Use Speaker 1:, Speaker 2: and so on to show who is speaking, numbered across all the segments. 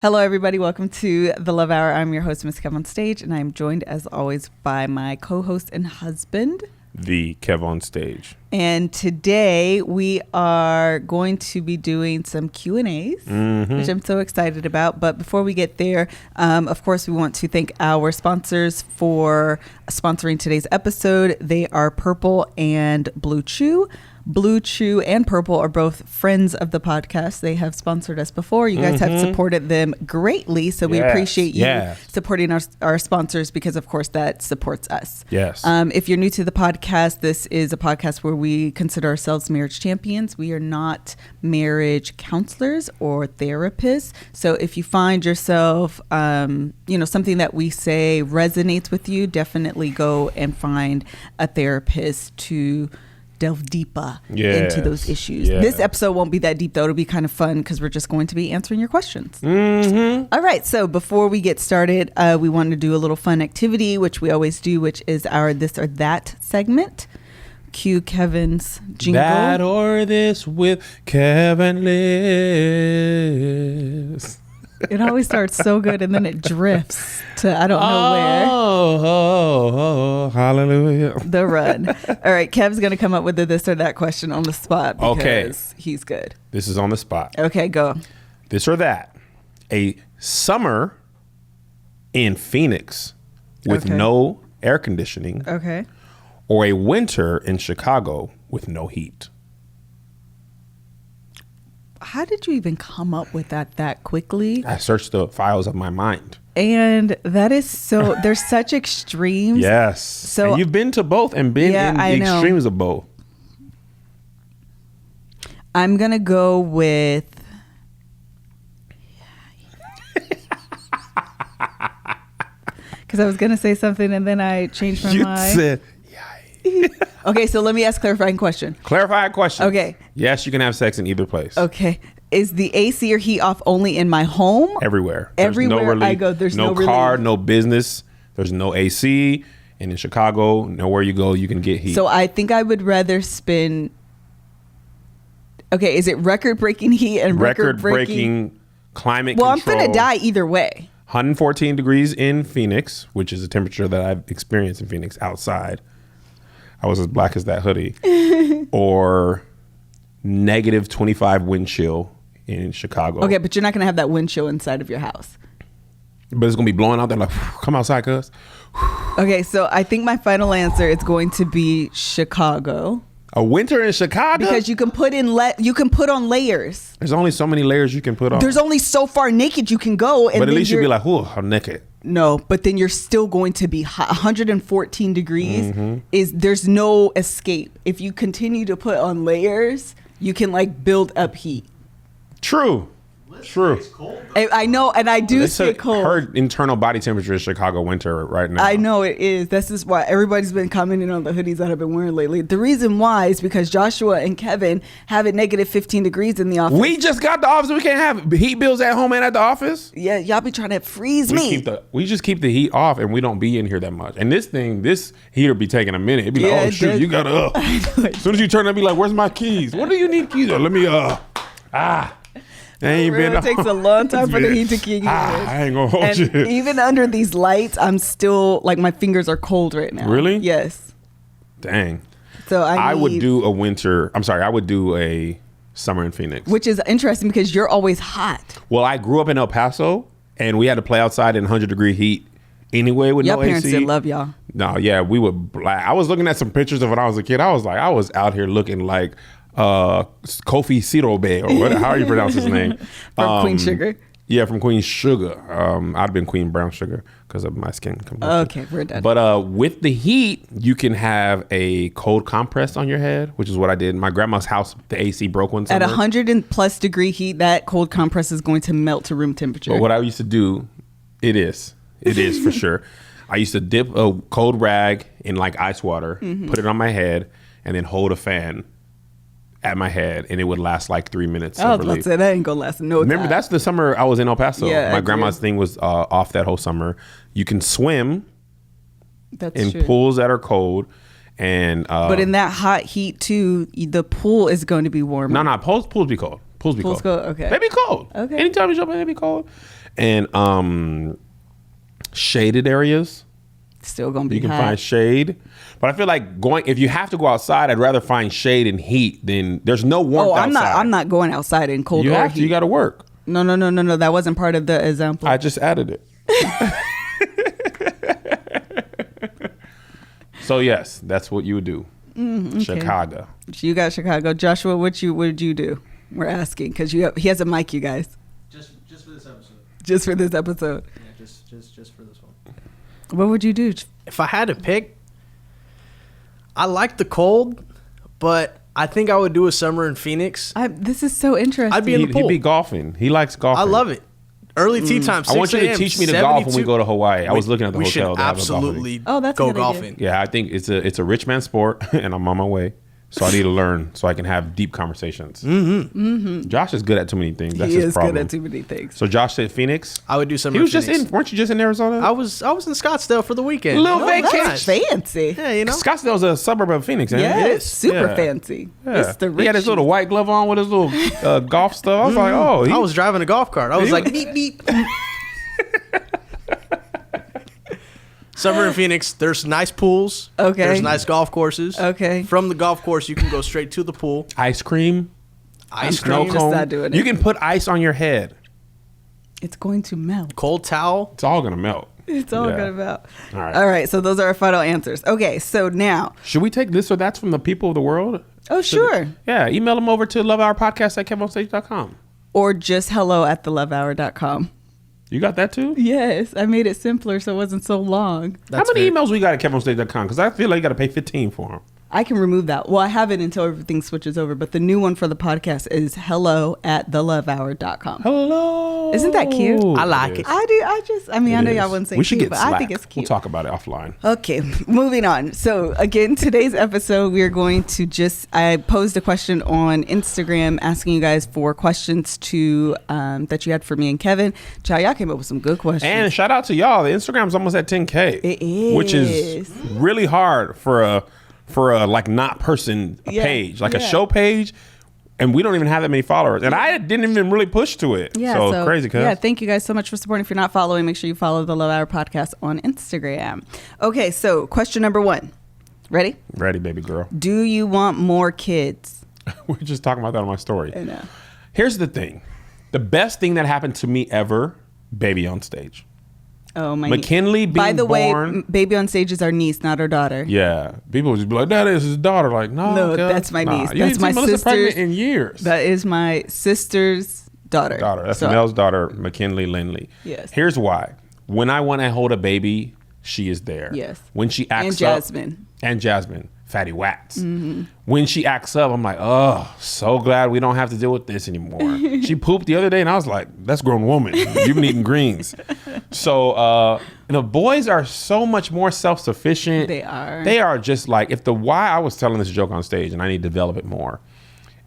Speaker 1: Hello, everybody. Welcome to the Love Hour. I'm your host, Miss Kev on Stage, and I'm joined, as always, by my co-host and husband,
Speaker 2: the Kev on Stage.
Speaker 1: And today we are going to be doing some Q&As, which I'm so excited about. But before we get there, of course, we want to thank our sponsors for sponsoring today's episode. They are Purple and Blue Chew. Blue Chew and Purple are both friends of the podcast. They have sponsored us before. You guys have supported them greatly. So we appreciate you supporting our sponsors because, of course, that supports us.
Speaker 2: Yes.
Speaker 1: If you're new to the podcast, this is a podcast where we consider ourselves marriage champions. We are not marriage counselors or therapists. So if you find yourself, something that we say resonates with you, definitely go and find a therapist to delve deeper into those issues. This episode won't be that deep, though. It'll be kind of fun because we're just going to be answering your questions. All right. So before we get started, we want to do a little fun activity, which we always do, which is our This or That segment. Cue Kevin's jingle.
Speaker 2: That or this with Kevin Liz.
Speaker 1: It always starts so good and then it drifts to I don't know where.
Speaker 2: Oh, hallelujah.
Speaker 1: The run. All right, Kev's going to come up with the this or that question on the spot because he's good.
Speaker 2: This is on the spot.
Speaker 1: Okay, go.
Speaker 2: This or that. A summer in Phoenix with no air conditioning.
Speaker 1: Okay.
Speaker 2: Or a winter in Chicago with no heat.
Speaker 1: How did you even come up with that quickly?
Speaker 2: I searched the files of my mind.
Speaker 1: And that is so, there's such extremes.
Speaker 2: Yes.
Speaker 1: So
Speaker 2: and you've been to both and been in the extremes of both.
Speaker 1: I'm going to go with. Because I was going to say something and then I changed my mind. You said, okay, so let me ask a clarifying question.
Speaker 2: Clarifying question.
Speaker 1: Okay.
Speaker 2: Yes, you can have sex in either place.
Speaker 1: Okay. Is the AC or heat off only in my home?
Speaker 2: Everywhere.
Speaker 1: Everywhere I go, there's no
Speaker 2: car,
Speaker 1: relief.
Speaker 2: no business. There's no AC. And in Chicago, nowhere you go, you can get heat.
Speaker 1: So I think I would rather spend. Okay, is it record-breaking heat and record-breaking
Speaker 2: climate
Speaker 1: control? Well, I'm going to die either way.
Speaker 2: 114 degrees in Phoenix, which is a temperature that I've experienced in Phoenix outside. I was as black as that hoodie. Or negative 25 wind chill in Chicago.
Speaker 1: Okay, but you're not going to have that wind chill inside of your house.
Speaker 2: But it's going to be blowing out there like, come outside, cuz.
Speaker 1: Okay, so I think my final answer is going to be Chicago.
Speaker 2: A winter in Chicago?
Speaker 1: Because you can put on layers.
Speaker 2: There's only so many layers you can put on.
Speaker 1: There's only so far naked you can go. And
Speaker 2: but at least you'll be like, whoa, I'm naked.
Speaker 1: No, but then you're still going to be hot. 114 degrees there's no escape. If you continue to put on layers, you can like build up heat.
Speaker 2: True.
Speaker 1: I know, and I do stay cold.
Speaker 2: Her internal body temperature is Chicago winter right now.
Speaker 1: I know it is. This is why everybody's been commenting on the hoodies that I've been wearing lately. The reason why is because Joshua and Kevin have it negative 15 degrees in the office.
Speaker 2: We just got the office. We can't have heat bills at home and at the office.
Speaker 1: Yeah, y'all be trying to freeze me.
Speaker 2: We just keep the heat off, and we don't be in here that much. And this heater be taking a minute. It'd be like, oh shoot, you gotta up. As soon as you turn, it be like, where's my keys? What do you need keys? Let me
Speaker 1: It takes a long time for the heat to kick in.
Speaker 2: I ain't gonna hold you.
Speaker 1: Even under these lights, I'm still like my fingers are cold right now.
Speaker 2: Really?
Speaker 1: Yes.
Speaker 2: Dang.
Speaker 1: So I
Speaker 2: would do a winter. I'm sorry. I would do a summer in Phoenix,
Speaker 1: which is interesting because you're always hot.
Speaker 2: Well, I grew up in El Paso, and we had to play outside in 100-degree heat anyway with no AC. Your
Speaker 1: parents did love y'all.
Speaker 2: No, yeah, we would. I was looking at some pictures of when I was a kid. I was out here looking like Kofi Sirobe, or what? How are you pronounce his name?
Speaker 1: From Queen Sugar.
Speaker 2: Yeah, from Queen Sugar. I'd been Queen Brown Sugar because of my skin complexion.
Speaker 1: Okay, we're done.
Speaker 2: But with the heat, you can have a cold compress on your head, which is what I did. In my grandma's house, the AC broke one summer.
Speaker 1: At 100+ degree heat, that cold compress is going to melt to room temperature.
Speaker 2: But what I used to do, it is for sure. I used to dip a cold rag in like ice water, put it on my head, and then hold a fan at my head, and it would last like 3 minutes.
Speaker 1: I was about to say, that ain't gonna last no time.
Speaker 2: Remember, that's the summer I was in El Paso.
Speaker 1: Yeah,
Speaker 2: my grandma's thing was off that whole summer. You can swim in pools that are cold. And
Speaker 1: but in that hot heat too, the pool is going to be warmer.
Speaker 2: No, pools be cold. Pools be cold.
Speaker 1: Okay.
Speaker 2: They be cold.
Speaker 1: Okay.
Speaker 2: Anytime you jump in, they be cold. And shaded areas.
Speaker 1: Still gonna be
Speaker 2: You can
Speaker 1: hot.
Speaker 2: find shade. But I feel like if you have to go outside, I'd rather find shade and heat than there's no warmth outside.
Speaker 1: I'm not going outside in cold
Speaker 2: You
Speaker 1: or
Speaker 2: have to.
Speaker 1: heat.
Speaker 2: You got to work.
Speaker 1: No. That wasn't part of the example.
Speaker 2: I just added it. So yes, that's what you would do.
Speaker 1: Okay.
Speaker 2: Chicago.
Speaker 1: You got Chicago. Joshua, what would you do? We're asking because he has a mic, you guys.
Speaker 3: Just for this episode.
Speaker 1: Just for this episode.
Speaker 3: Yeah, just for this one.
Speaker 1: What would you do?
Speaker 3: If I had to pick, I like the cold, but I think I would do a summer in Phoenix.
Speaker 1: This is so interesting.
Speaker 3: I'd be in the pool.
Speaker 2: He'd be golfing. He likes golfing.
Speaker 3: I love it. Early tea time. 6
Speaker 2: I want you to
Speaker 3: a.m.,
Speaker 2: teach me to golf when we
Speaker 3: 72.
Speaker 2: go to Hawaii. I was looking at the
Speaker 3: we
Speaker 2: hotel.
Speaker 3: should
Speaker 2: They have a golf league.
Speaker 3: absolutely
Speaker 1: that's a
Speaker 3: go
Speaker 1: good idea.
Speaker 3: golfing.
Speaker 2: Yeah, I think it's a rich man sport, and I'm on my way. So I need to learn so I can have deep conversations. Josh is good at too many things. That's
Speaker 1: he
Speaker 2: his
Speaker 1: is
Speaker 2: problem.
Speaker 1: good at too many things.
Speaker 2: So Josh said Phoenix.
Speaker 3: I would do summer.
Speaker 2: He was
Speaker 3: in Phoenix.
Speaker 2: weren't you just in Arizona?
Speaker 3: I was in Scottsdale for the weekend.
Speaker 2: Little
Speaker 1: That's
Speaker 2: vacation.
Speaker 1: fancy.
Speaker 3: Yeah, you know.
Speaker 2: Scottsdale's a suburb of Phoenix, ain't
Speaker 1: Yeah,
Speaker 2: it?
Speaker 1: it's super
Speaker 2: Yeah.
Speaker 1: fancy.
Speaker 2: Yeah.
Speaker 1: It's the
Speaker 2: He had his little white glove on with his little golf stuff. I was like, oh.
Speaker 3: I was driving a golf cart. I was
Speaker 2: He-
Speaker 3: like, beep beep. Summer in Phoenix, there's nice pools.
Speaker 1: Okay.
Speaker 3: There's nice golf courses.
Speaker 1: Okay.
Speaker 3: From the golf course, you can go straight to the pool.
Speaker 2: ice cream.
Speaker 3: Ice
Speaker 2: Snow
Speaker 3: cream,
Speaker 1: just
Speaker 2: cone.
Speaker 1: not doing
Speaker 2: You
Speaker 1: it.
Speaker 2: can put ice on your head.
Speaker 1: It's going to melt.
Speaker 3: cold towel.
Speaker 2: It's all gonna melt.
Speaker 1: It's all
Speaker 2: Yeah.
Speaker 1: going to melt.
Speaker 2: All right.
Speaker 1: All right. So those are our final answers. Okay. So now,
Speaker 2: Should we take this or that's from the people of the world?
Speaker 1: oh, sure.
Speaker 2: Yeah, email them over to lovehourpodcast@kevonstage.com.
Speaker 1: Or just hello@thelovehour.com.
Speaker 2: You got that too?
Speaker 1: Yes. I made it simpler so it wasn't so long.
Speaker 2: How many emails we got at kevonstage.com? Because I feel like you got to pay $15 for them.
Speaker 1: I can remove that. Well, I have it until everything switches over, but the new one for the podcast is hello@thelovehour.com.
Speaker 2: Hello.
Speaker 1: Isn't that cute?
Speaker 3: I like it.
Speaker 1: I do. I mean, I know
Speaker 2: It
Speaker 1: y'all
Speaker 2: is.
Speaker 1: wouldn't say
Speaker 2: We should
Speaker 1: cute,
Speaker 2: get
Speaker 1: but
Speaker 2: Slack.
Speaker 1: I think it's cute.
Speaker 2: We'll talk about it offline.
Speaker 1: Okay, moving on. So again, today's episode, we're going to I posed a question on Instagram asking you guys for questions to that you had for me and Kevin. Y'all came up with some good questions.
Speaker 2: And shout out to y'all. The Instagram's almost at 10K.
Speaker 1: It is.
Speaker 2: Which is really hard for a like not person
Speaker 1: Yeah,
Speaker 2: page, like a
Speaker 1: yeah.
Speaker 2: show page. And we don't even have that many followers. And I didn't even really push to it.
Speaker 1: Yeah,
Speaker 2: so crazy, cuz.
Speaker 1: Yeah, thank you guys so much for supporting. If you're not following, make sure you follow the Love Hour podcast on Instagram. Okay, so question number 1. Ready?
Speaker 2: Ready, baby girl.
Speaker 1: Do you want more kids?
Speaker 2: We were just talking about that on my story.
Speaker 1: I know.
Speaker 2: Here's the thing. The best thing that happened to me ever, baby on stage.
Speaker 1: Oh my.
Speaker 2: McKinley being
Speaker 1: By the
Speaker 2: born.
Speaker 1: way, baby on stage is our niece, not our daughter.
Speaker 2: Yeah. People would just be like, that is his daughter. Like, no,
Speaker 1: No,
Speaker 2: cuz.
Speaker 1: that's my niece.
Speaker 2: You
Speaker 1: That's
Speaker 2: ain't
Speaker 1: my
Speaker 2: seen Melissa pregnant
Speaker 1: sister's-
Speaker 2: in years.
Speaker 1: That is my sister's daughter.
Speaker 2: That's
Speaker 1: So-
Speaker 2: Mel's daughter, McKinley Lindley.
Speaker 1: Yes.
Speaker 2: Here's why. When I want to hold a baby, she is there.
Speaker 1: Yes.
Speaker 2: When she acts
Speaker 1: And Jasmine.
Speaker 2: up. And Jasmine. Fatty Wax. When she acts up, I'm like, oh, so glad we don't have to deal with this anymore. She pooped the other day, and I was like, that's a grown woman. You've been eating greens. So the boys are so much more self-sufficient.
Speaker 1: They are.
Speaker 2: They are just like, I was telling this joke on stage, and I need to develop it more.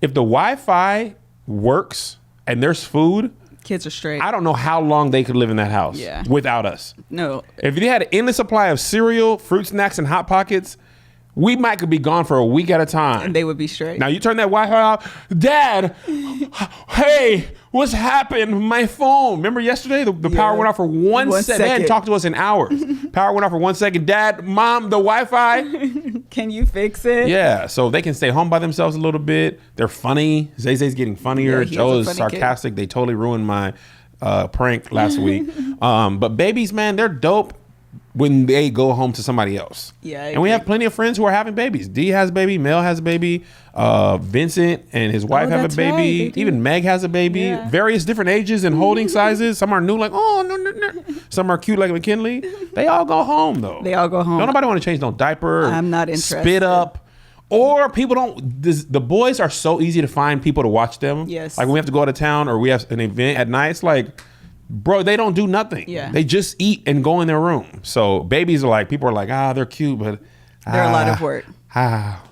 Speaker 2: If the Wi-Fi works and there's food,
Speaker 1: Kids are straight.
Speaker 2: I don't know how long they could live in that house
Speaker 1: Yeah.
Speaker 2: without us.
Speaker 1: No.
Speaker 2: If they had an endless supply of cereal, fruit snacks, and Hot Pockets, we might could be gone for a week at a time.
Speaker 1: And they would be straight.
Speaker 2: Now you turn that Wi-Fi off. Dad, hey, what's happened? My phone. Remember yesterday? The power went off for one second. They hadn't
Speaker 1: second.
Speaker 2: talked to us in hours. Power went off for 1 second. Dad, Mom, the Wi-Fi.
Speaker 1: Can you fix it?
Speaker 2: Yeah, so they can stay home by themselves a little bit. They're funny. Zay's getting funnier.
Speaker 1: Yeah, he
Speaker 2: Joe
Speaker 1: is a
Speaker 2: is
Speaker 1: funny kid.
Speaker 2: sarcastic. They totally ruined my prank last week. But babies, man, they're dope when they go home to somebody else.
Speaker 1: Yeah, I
Speaker 2: and we
Speaker 1: agree.
Speaker 2: have plenty of friends who are having babies. D has a baby. Mel has a baby. Vincent and his wife have a
Speaker 1: that's right,
Speaker 2: baby.
Speaker 1: they do.
Speaker 2: Even Meg has a baby.
Speaker 1: Yeah.
Speaker 2: Various different ages and holding sizes. Some are new, like, oh, no. Some are cute, like McKinley. They all go home, though.
Speaker 1: They all go home.
Speaker 2: Don't nobody want to change no diaper.
Speaker 1: I'm not interested.
Speaker 2: Spit up. Or people don't. The boys are so easy to find people to watch them.
Speaker 1: Yes.
Speaker 2: Like when we have to go out of town or we have an event at night, it's like, bro, they don't do nothing.
Speaker 1: Yeah.
Speaker 2: They just eat and go in their room. So babies are like, people are like, they're cute, but
Speaker 1: They're a lot of work.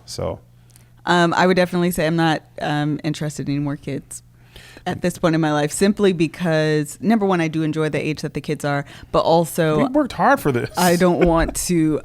Speaker 2: So
Speaker 1: I would definitely say I'm not interested in any more kids at this point in my life, simply because, number one, I do enjoy the age that the kids are, but also
Speaker 2: we worked hard for this.
Speaker 1: I don't want to.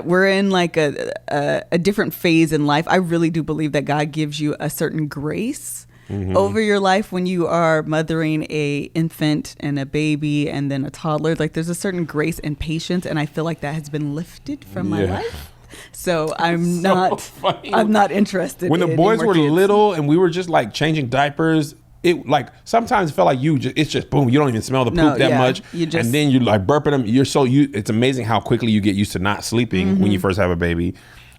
Speaker 1: We're in like a different phase in life. I really do believe that God gives you a certain grace over your life when you are mothering a infant and a baby and then a toddler. Like there's a certain grace and patience, and I feel like that has been lifted from my life. So I'm not interested.
Speaker 2: When the boys were little and we were just like changing diapers, it like sometimes it felt like it's just boom, you don't even smell the poop that much, and then you're like burping them. It's amazing how quickly you get used to not sleeping when you first have a baby.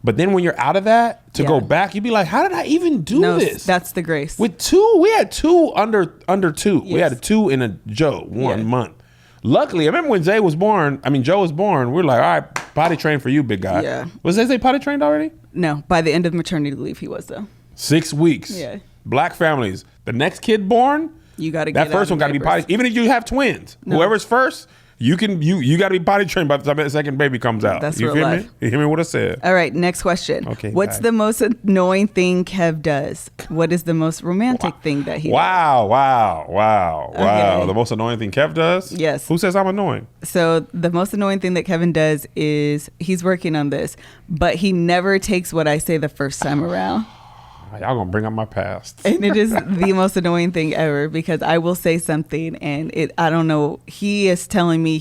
Speaker 2: But then when you're out of that to go back, you'd be like, how did I even do this?
Speaker 1: That's the grace.
Speaker 2: With two, we had two under 2. Yes. We had a 2 and a Joe 1 month. Luckily, I remember when Joe was born, we were like, all right, potty trained for you, big guy. Yeah. Was Zay potty trained already?
Speaker 1: No, by the end of maternity leave, he was though.
Speaker 2: 6 weeks. Yeah. Black families. The next kid born,
Speaker 1: you got to get
Speaker 2: that first one got to be potty. Even if you have twins, whoever's first, you got to be potty trained by the time that second baby comes out.
Speaker 1: That's
Speaker 2: you
Speaker 1: real
Speaker 2: feel
Speaker 1: life.
Speaker 2: me? You hear me? What I said.
Speaker 1: All right, next question. Okay. What's the most annoying thing Kev does? What is the most romantic thing that he does?
Speaker 2: Wow. Okay. The most annoying thing Kev does?
Speaker 1: Yes.
Speaker 2: Who says I'm annoying?
Speaker 1: So the most annoying thing that Kevin does is he's working on this, but he never takes what I say the first time around.
Speaker 2: Y'all gonna bring up my past.
Speaker 1: And it is the most annoying thing ever because I will say something and I don't know, he is telling me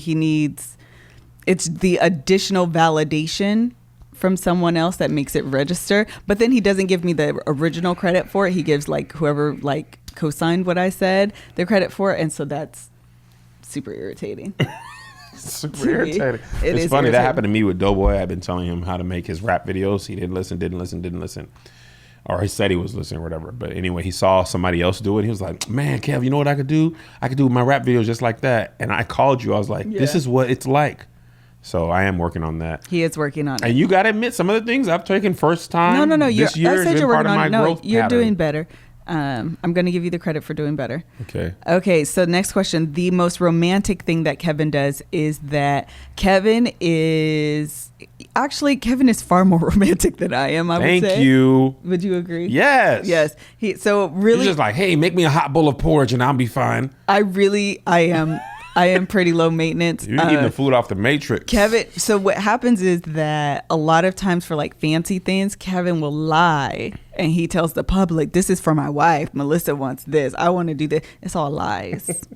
Speaker 1: it's the additional validation from someone else that makes it register, but then he doesn't give me the original credit for it. He gives like whoever like co-signed what I said the credit for it, and so that's super irritating.
Speaker 2: Super irritating. It's funny, that happened to me with Doughboy. I've been telling him how to make his rap videos. He didn't listen. Or he said he was listening or whatever. But anyway, he saw somebody else do it. He was like, man, Kev, you know what I could do? I could do my rap videos just like that. And I called you. I was like, this is what it's like. So I am working on that.
Speaker 1: He is working on it.
Speaker 2: And you got to admit, some of the things I've taken first time
Speaker 1: No.
Speaker 2: this year
Speaker 1: I said
Speaker 2: has
Speaker 1: you're
Speaker 2: been part
Speaker 1: working
Speaker 2: of my
Speaker 1: on it. No,
Speaker 2: growth
Speaker 1: you're
Speaker 2: pattern.
Speaker 1: doing better. I'm going to give you the credit for doing better.
Speaker 2: Okay.
Speaker 1: So next question. The most romantic thing that Kevin does is that Kevin is far more romantic than I am, I would say.
Speaker 2: Thank you.
Speaker 1: Would you agree?
Speaker 2: Yes.
Speaker 1: Yes. He's just
Speaker 2: like, hey, make me a hot bowl of porridge and I'll be fine.
Speaker 1: I am pretty low maintenance.
Speaker 2: You're eating the food off the Matrix.
Speaker 1: Kevin, so what happens is that a lot of times for like fancy things, Kevin will lie and he tells the public, this is for my wife. Melissa wants this. I want to do this. It's all lies.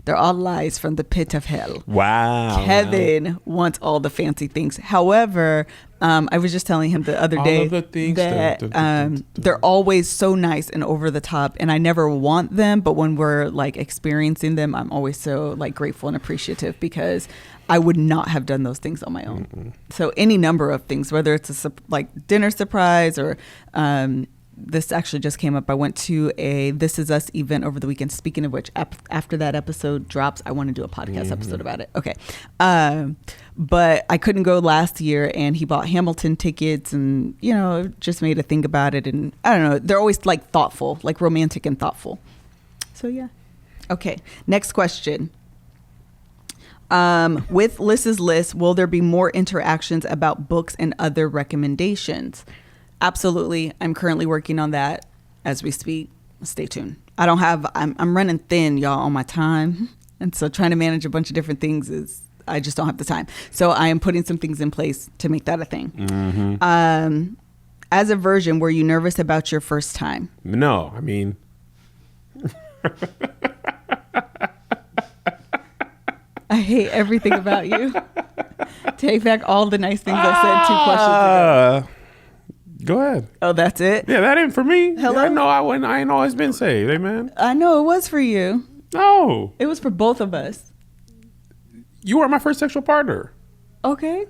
Speaker 1: They're all lies from the pit of hell.
Speaker 2: Wow.
Speaker 1: Kevin wants all the fancy things. However, I was just telling him the other day that they're always so nice and over the top, and I never want them. But when we're like experiencing them, I'm always so like grateful and appreciative because I would not have done those things on my own. Mm-hmm. So any number of things, whether it's a like dinner surprise or this actually just came up. I went to a This Is Us event over the weekend. Speaking of which, after that episode drops, I want to do a podcast episode about it. Okay. But I couldn't go last year, and he bought Hamilton tickets and, just made a thing about it. And I don't know. They're always like thoughtful, like romantic and thoughtful. So, yeah. Okay. Next question. With Liz's list, will there be more interactions about books and other recommendations? Absolutely. I'm currently working on that as we speak. Stay tuned. I'm running thin, y'all, on my time. And so trying to manage a bunch of different things I just don't have the time. So I am putting some things in place to make that a thing. Mm-hmm. As a virgin, were you nervous about your first time?
Speaker 2: No,
Speaker 1: I hate everything about you. Take back all the nice things I said 2 questions ago.
Speaker 2: Go ahead.
Speaker 1: Oh, that's it?
Speaker 2: Yeah, that ain't for me.
Speaker 1: Hello?
Speaker 2: I ain't always been saved. Amen.
Speaker 1: I know it was for you.
Speaker 2: No.
Speaker 1: It was for both of us.
Speaker 2: You were my first sexual partner.
Speaker 1: Okay.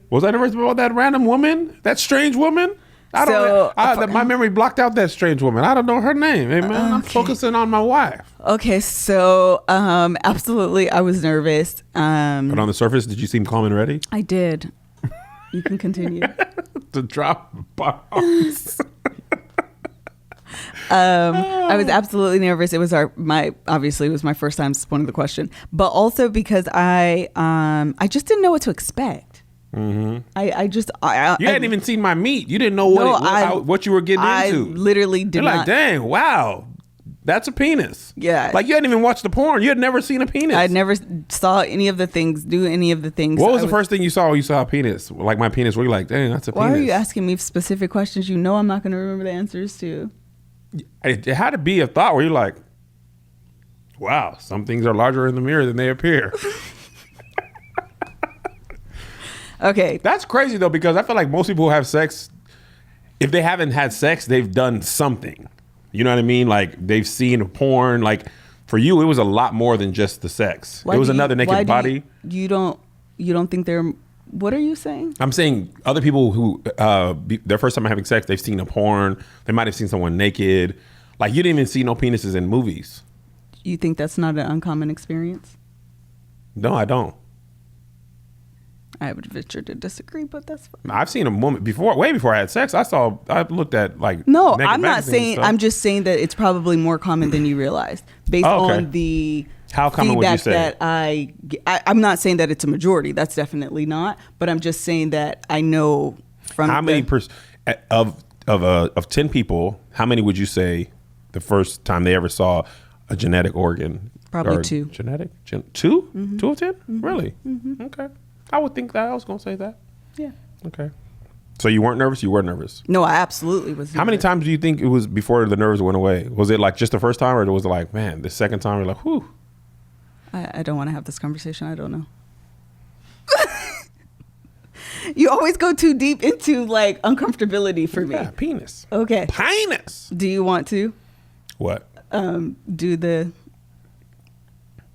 Speaker 2: Was I nervous about that random woman? That strange woman? My memory blocked out that strange woman. I don't know her name. Amen. I'm focusing on my wife.
Speaker 1: Okay, so absolutely I was nervous.
Speaker 2: But on the surface, did you seem calm and ready?
Speaker 1: I did. You can continue.
Speaker 2: To drop bombs.
Speaker 1: I was absolutely nervous. It was obviously it was my first time responding to the question, but also because I just didn't know what to expect. Mm-hmm.
Speaker 2: You hadn't even seen my meat. You didn't know what you were getting into.
Speaker 1: I literally did not.
Speaker 2: Like, dang, wow. That's a penis.
Speaker 1: Yeah.
Speaker 2: Like you hadn't even watched the porn. You had never seen a penis.
Speaker 1: I never saw any of the things, do any of the things.
Speaker 2: What was the first thing you saw when you saw a penis? Like my penis, were you like, dang, that's a penis?
Speaker 1: Why are you asking me specific questions you know I'm not going to remember the answers to?
Speaker 2: it had to be a thought where you're like, wow, some things are larger in the mirror than they appear.
Speaker 1: Okay.
Speaker 2: That's crazy though, because I feel like most people who have sex, if they haven't had sex, they've done something. You know what I mean? Like they've seen porn. Like for you, it was a lot more than just the sex. It was another naked body.
Speaker 1: You don't think they're, what are you saying?
Speaker 2: I'm saying other people who, their first time having sex, they've seen a porn. They might have seen someone naked. Like you didn't even see no penises in movies.
Speaker 1: You think that's not an uncommon experience?
Speaker 2: No, I don't.
Speaker 1: I would venture to disagree, but that's fine.
Speaker 2: I've seen a woman way before I had sex. I looked at like.
Speaker 1: No,
Speaker 2: naked
Speaker 1: I'm not
Speaker 2: magazines and
Speaker 1: saying,
Speaker 2: stuff.
Speaker 1: I'm just saying that it's probably more common than you realized based on the
Speaker 2: How common would you
Speaker 1: feedback
Speaker 2: say?
Speaker 1: that I'm not saying that it's a majority. That's definitely not. But I'm just saying that I know from
Speaker 2: How many of 10 people, how many would you say the first time they ever saw a genetic organ?
Speaker 1: Probably
Speaker 2: or
Speaker 1: 2.
Speaker 2: Genetic? 2? Mm-hmm. 2 of 10? Mm-hmm. Really?
Speaker 1: Mm-hmm.
Speaker 2: Okay. I would think that. I was going to say that.
Speaker 1: Yeah.
Speaker 2: Okay. So you weren't nervous? You were nervous?
Speaker 1: No, I absolutely was.
Speaker 2: How many times do you think it was before the nerves went away? Was it like just the first time, or was it like, man, the second time you're like, whew?
Speaker 1: I don't want to have this conversation. I don't know. You always go too deep into like uncomfortability for me.
Speaker 2: Yeah, penis.
Speaker 1: Okay.
Speaker 2: Penis.
Speaker 1: Do you want to
Speaker 2: What?
Speaker 1: do the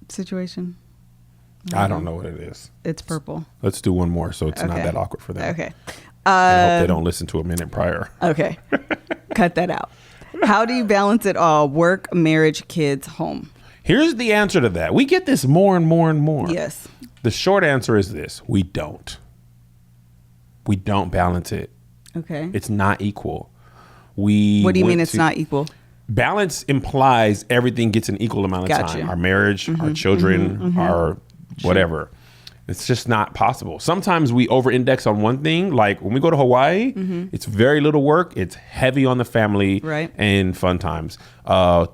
Speaker 1: situation?
Speaker 2: I don't know what it is.
Speaker 1: It's purple.
Speaker 2: Let's do one more so it's not
Speaker 1: Okay.
Speaker 2: that awkward for them.
Speaker 1: Okay.
Speaker 2: I hope they don't listen to a minute prior.
Speaker 1: Okay. Cut that out. How do you balance it all? Work, marriage, kids, home.
Speaker 2: Here's the answer to that. We get this more and more and more.
Speaker 1: Yes.
Speaker 2: The short answer is this. We don't. We don't balance it.
Speaker 1: Okay.
Speaker 2: It's not equal.
Speaker 1: What do you mean it's not equal?
Speaker 2: Balance implies everything gets an equal amount of
Speaker 1: Gotcha.
Speaker 2: time. Our marriage, our children, our whatever. It's just not possible. Sometimes we over-index on one thing. Like when we go to Hawaii, it's very little work. It's heavy on the family
Speaker 1: Right.
Speaker 2: and fun times.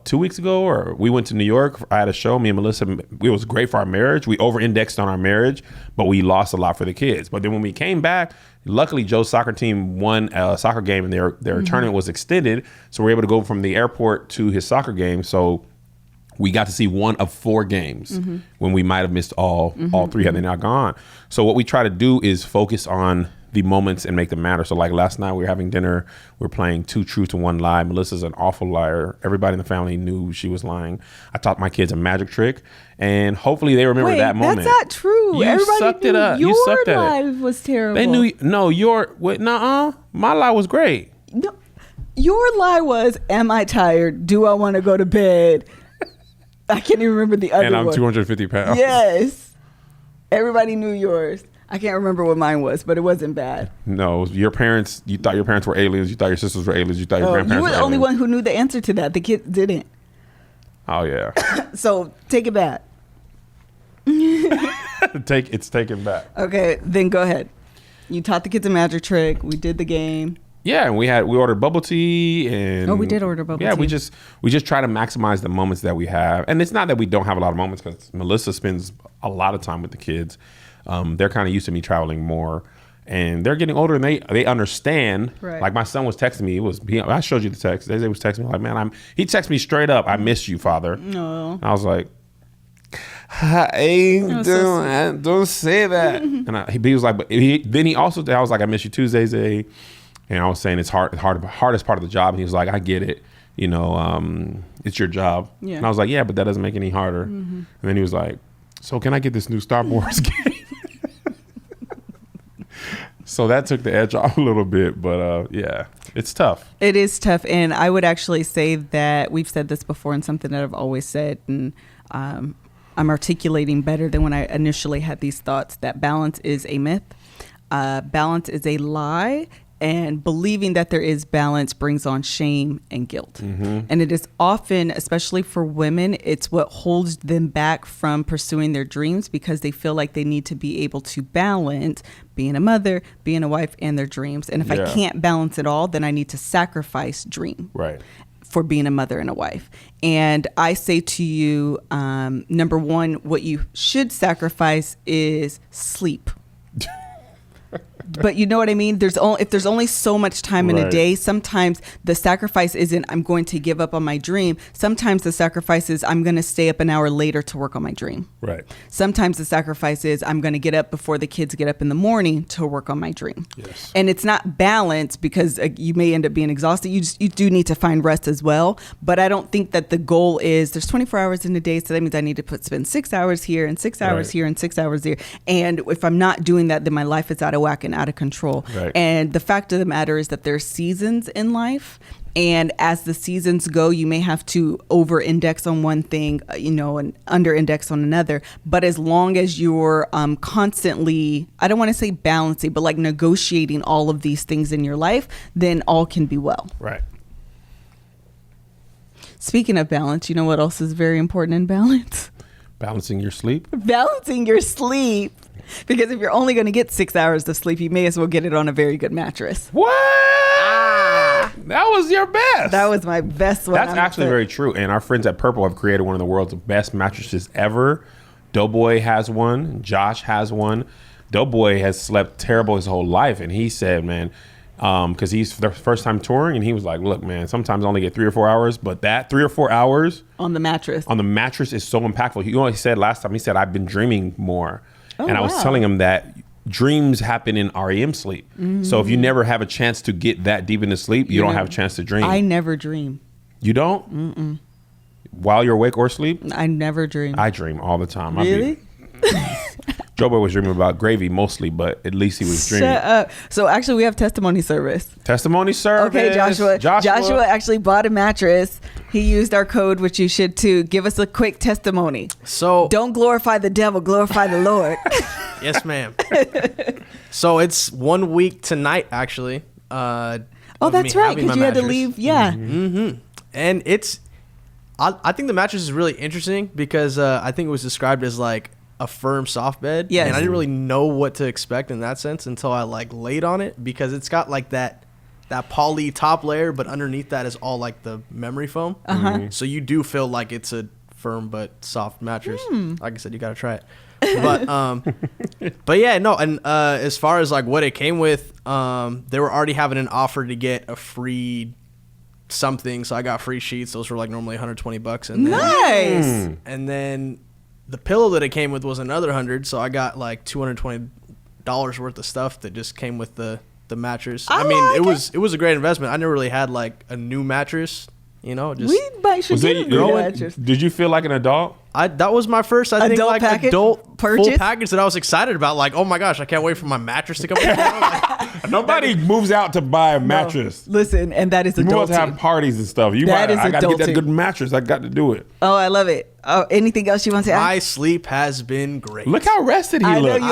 Speaker 2: 2 weeks ago, we went to New York. I had a show. Me and Melissa, it was great for our marriage. We over-indexed on our marriage, but we lost a lot for the kids. But then when we came back, luckily Joe's soccer team won a soccer game and their tournament was extended. So we were able to go from the airport to his soccer game. So we got to see one of 4 games when we might have missed all 3 had they not gone. So what we try to do is focus on the moments and make them matter. So like last night we were having dinner, we were playing 2 truths and 1 lie. Melissa's an awful liar. Everybody in the family knew she was lying. I taught my kids a magic trick, and hopefully they remember that moment.
Speaker 1: That's not true.
Speaker 2: You
Speaker 1: Everybody
Speaker 2: sucked
Speaker 1: knew
Speaker 2: it up. You
Speaker 1: Your
Speaker 2: sucked at it.
Speaker 1: lie was terrible.
Speaker 2: They knew. No, my lie was great.
Speaker 1: No, your lie was, "Am I tired? Do I want to go to bed?" I can't even remember the other
Speaker 2: And I'm
Speaker 1: one.
Speaker 2: 250 pounds.
Speaker 1: Yes. Everybody knew yours. I can't remember what mine was, but it wasn't bad.
Speaker 2: No, your parents, you thought your parents were aliens. You thought your sisters were aliens. You thought your grandparents
Speaker 1: You were
Speaker 2: were
Speaker 1: the only
Speaker 2: aliens.
Speaker 1: one who knew the answer to that. The kids didn't.
Speaker 2: Oh, yeah.
Speaker 1: So take it back.
Speaker 2: It's taken back.
Speaker 1: Okay, then go ahead. You taught the kids a magic trick. We did the game.
Speaker 2: Yeah, and we ordered bubble tea and
Speaker 1: Oh, we did order bubble
Speaker 2: yeah,
Speaker 1: tea.
Speaker 2: we just try to maximize the moments that we have. And it's not that we don't have a lot of moments, because Melissa spends a lot of time with the kids. They're kind of used to me traveling more, and they're getting older and they understand.
Speaker 1: Right.
Speaker 2: Like my son was texting me. I showed you the text. They was texting me like, man, he texted me straight up, "I miss you, Father."
Speaker 1: No.
Speaker 2: I was like, "Hey,
Speaker 1: so
Speaker 2: don't say that." And he was like, but then he also, I was like, "I miss you too, Zay." And I was saying it's hardest part of the job. And he was like, "I get it. You know, it's your job."
Speaker 1: Yeah.
Speaker 2: And I was like, "Yeah, but that doesn't make it any harder." And then he was like, "So can I get this new Star Wars game?" So that took the edge off a little bit, but yeah, it's tough.
Speaker 1: It is tough. And I would actually say that we've said this before, and something that I've always said, and I'm articulating better than when I initially had these thoughts, that balance is a myth. Balance is a lie. And believing that there is balance brings on shame and guilt. And it is often, especially for women, it's what holds them back from pursuing their dreams, because they feel like they need to be able to balance being a mother, being a wife, and their dreams. And if I can't balance it all, then I need to sacrifice dream.
Speaker 2: Right.
Speaker 1: For being a mother and a wife. And I say to you, number one, what you should sacrifice is sleep. but you know what I mean? If there's only so much time in a day, sometimes the sacrifice isn't I'm going to give up on my dream. Sometimes the sacrifice is I'm going to stay up an hour later to work on my dream.
Speaker 2: Right.
Speaker 1: Sometimes the sacrifice is I'm going to get up before the kids get up in the morning to work on my dream.
Speaker 2: Yes.
Speaker 1: And it's not balanced because you may end up being exhausted. You do need to find rest as well. But I don't think that the goal is there's 24 hours in a day, so that means I need to spend 6 hours here and 6 hours here and 6 hours there. And if I'm not doing that, then my life is out of whack and out of control.
Speaker 2: Right.
Speaker 1: And the fact of the matter is that there's seasons in life. And as the seasons go, you may have to over-index on one thing, and under-index on another. But as long as you're constantly, I don't want to say balancing, but like negotiating all of these things in your life, then all can be well.
Speaker 2: Right.
Speaker 1: Speaking of balance, you know what else is very important in balance?
Speaker 2: Balancing your sleep.
Speaker 1: Balancing your sleep. Because if you're only going to get 6 hours of sleep, you may as well get it on a very good mattress.
Speaker 2: What? That was your best.
Speaker 1: That was my best one.
Speaker 2: That's actually very true. And our friends at Purple have created one of the world's best mattresses ever. Doughboy has one. Josh has one. Doughboy has slept terrible his whole life. And he said, man, because he's the first time touring, and he was like, look, man, sometimes I only get 3 or 4 hours, but that 3 or 4 hours
Speaker 1: on the mattress
Speaker 2: is so impactful. You know what he said last time? He said, I've been dreaming more.
Speaker 1: Oh,
Speaker 2: and I was telling him that dreams happen in REM sleep. So if you never have a chance to get that deep into sleep, you don't have a chance to dream.
Speaker 1: I never dream.
Speaker 2: You don't? Mm-mm. While you're awake or asleep?
Speaker 1: I never dream.
Speaker 2: I dream all the time.
Speaker 1: Really?
Speaker 2: Joe Boy was dreaming about gravy mostly, but at least he was dreaming.
Speaker 1: Shut up. So actually we have testimony service.
Speaker 2: Testimony service.
Speaker 1: Okay, Joshua actually bought a mattress. He used our code, which you should too. Give us a quick testimony.
Speaker 3: So
Speaker 1: don't glorify the devil, glorify the Lord.
Speaker 3: Yes, ma'am. So it's 1 week tonight, actually.
Speaker 1: Oh, that's right, because you had to leave. Yeah.
Speaker 3: Mm-hmm. And I think the mattress is really interesting because I think it was described as like a firm soft bed.
Speaker 1: Yes.
Speaker 3: And I didn't really know what to expect in that sense until I like laid on it, because it's got like that poly top layer, but underneath that is all like the memory foam.
Speaker 1: Uh-huh.
Speaker 3: So you do feel like it's a firm but soft mattress. Like I said, you got to try it. But yeah, no. And as far as like what it came with, they were already having an offer to get a free something. So I got free sheets. Those were like normally $120. And then,
Speaker 1: nice.
Speaker 3: And then the pillow that it came with was another $100. So I got like $220 worth of stuff that just came with the mattress. I mean, it was a great investment. I never really had like a new mattress, just
Speaker 1: we might should get a new mattress.
Speaker 2: Did you feel like an adult?
Speaker 3: That was my first, I think,
Speaker 1: adult
Speaker 3: like
Speaker 1: package?
Speaker 3: adult
Speaker 1: Purchase?
Speaker 3: full package that I was excited about. Like, oh my gosh, I can't wait for my mattress to come in.
Speaker 2: Nobody moves out to buy a mattress.
Speaker 1: Listen, and that is adulting.
Speaker 2: You must have parties and stuff. I got to get that good mattress. I got to do it.
Speaker 1: Oh, I love it. Oh, anything else you want to add?
Speaker 3: My sleep has been great.
Speaker 2: Look how rested he looks.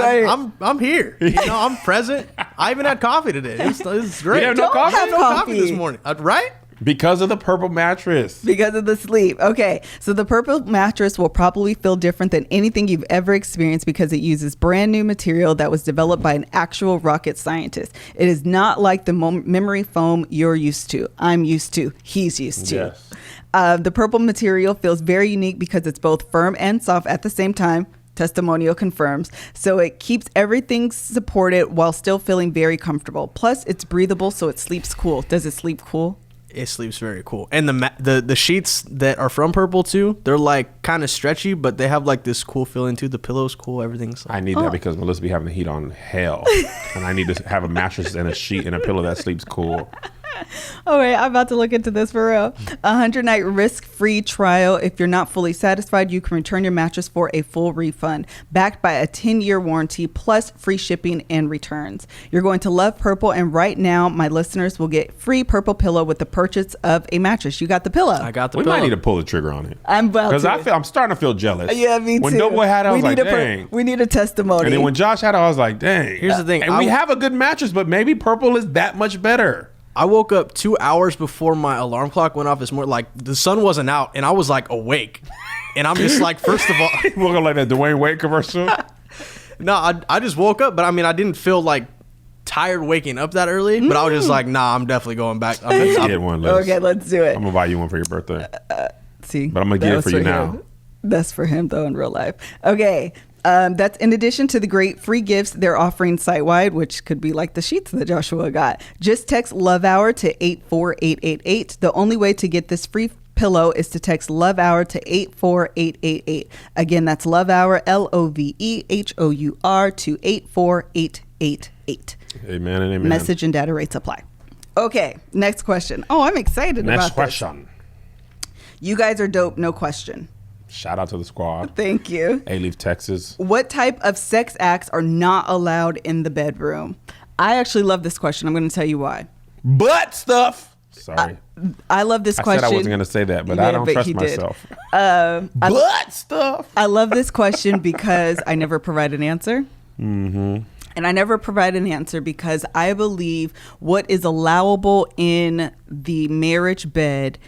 Speaker 3: I'm here. I'm present. I even had coffee today. It's great.
Speaker 2: You have no coffee?
Speaker 3: I had no coffee this morning. Right?
Speaker 2: Because of the Purple mattress.
Speaker 1: Because of the sleep. Okay. So the Purple mattress will probably feel different than anything you've ever experienced because it uses brand new material that was developed by an actual rocket scientist. It is not like the memory foam you're used to. I'm used to. He's used to.
Speaker 2: Yes.
Speaker 1: The Purple material feels very unique because it's both firm and soft at the same time. Testimonial confirms. So it keeps everything supported while still feeling very comfortable. Plus, it's breathable, so it sleeps cool. Does it sleep cool?
Speaker 3: It sleeps very cool. And the sheets that are from Purple too, they're like kind of stretchy, but they have like this cool feeling too. The pillow's cool. Everything's like,
Speaker 2: I need that because Melissa be having the heat on hell. And I need to have a mattress and a sheet and a pillow that sleeps cool.
Speaker 1: All right, I'm about to look into this for real. 100-night risk-free trial. If you're not fully satisfied, you can return your mattress for a full refund, backed by a 10-year warranty plus free shipping and returns. You're going to love Purple, and right now, my listeners will get free Purple pillow with the purchase of a mattress. You got the pillow.
Speaker 3: I got the
Speaker 2: pillow.
Speaker 3: pillow.
Speaker 2: We might need to pull the trigger on it.
Speaker 1: I'm about to.
Speaker 2: Because I'm starting to feel jealous.
Speaker 1: Yeah, me too.
Speaker 2: When Doughboy had it, I was like, dang.
Speaker 1: We need a testimony.
Speaker 2: And then when Josh had it, I was like, dang.
Speaker 3: Here's the thing.
Speaker 2: And we have a good mattress, but maybe Purple is that much better.
Speaker 3: I woke up 2 hours before my alarm clock went off this morning. Like, the sun wasn't out, and I was, like, awake. And I'm just like, first of all...
Speaker 2: Woke up like that Dwayne Wade commercial?
Speaker 3: No, I just woke up, but, I mean, I didn't feel, like, tired waking up that early. But I was just like, nah, I'm definitely going back.
Speaker 2: Get one, Liz.
Speaker 1: Okay, let's do it.
Speaker 2: I'm going to buy you one for your birthday.
Speaker 1: See?
Speaker 2: But I'm going to get it for you now.
Speaker 1: That's for him, though, in real life. Okay. That's in addition to the great free gifts they're offering site-wide, which could be like the sheets that Joshua got. Just text LoveHour to 84888. The only way to get this free pillow is to text LoveHour to 84888. Again, that's LoveHour, LoveHour to 84888.
Speaker 2: Amen and amen.
Speaker 1: Message and data rates apply. Okay, next question. Oh, I'm excited
Speaker 2: Next
Speaker 1: about
Speaker 2: question.
Speaker 1: this. You guys are dope, no question.
Speaker 2: Shout out to the squad.
Speaker 1: Thank you.
Speaker 2: A-Leaf, Texas.
Speaker 1: What type of sex acts are not allowed in the bedroom? I actually love this question. I'm going to tell you why.
Speaker 2: Butt stuff. Sorry.
Speaker 1: I love this question.
Speaker 2: I said I wasn't going to say that, but I don't trust myself. Butt stuff.
Speaker 1: I love this question because I never provide an answer.
Speaker 2: Mm-hmm.
Speaker 1: And I never provide an answer because I believe what is allowable in the marriage bed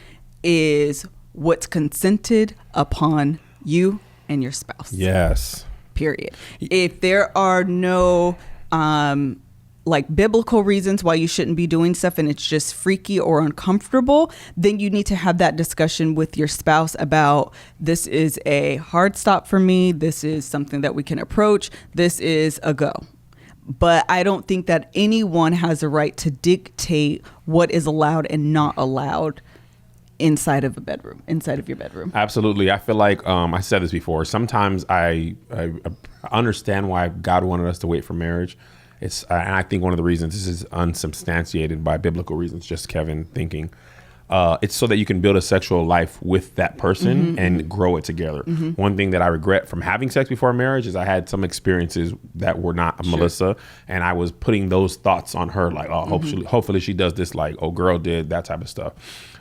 Speaker 1: is what's consented upon you and your spouse.
Speaker 2: Yes.
Speaker 1: Period. If there are no like biblical reasons why you shouldn't be doing stuff and it's just freaky or uncomfortable, then you need to have that discussion with your spouse about, this is a hard stop for me. This is something that we can approach. This is a go. But I don't think that anyone has a right to dictate what is allowed and not allowed inside of your bedroom.
Speaker 2: Absolutely. I feel like I said this before. Sometimes I understand why God wanted us to wait for marriage. And I think one of the reasons, this is unsubstantiated by biblical reasons, just Kevin thinking. It's so that you can build a sexual life with that person and grow it together. One thing that I regret from having sex before marriage is I had some experiences that were not Melissa, and I was putting those thoughts on her, like, oh, hopefully she does this, like, oh, girl did, that type of stuff.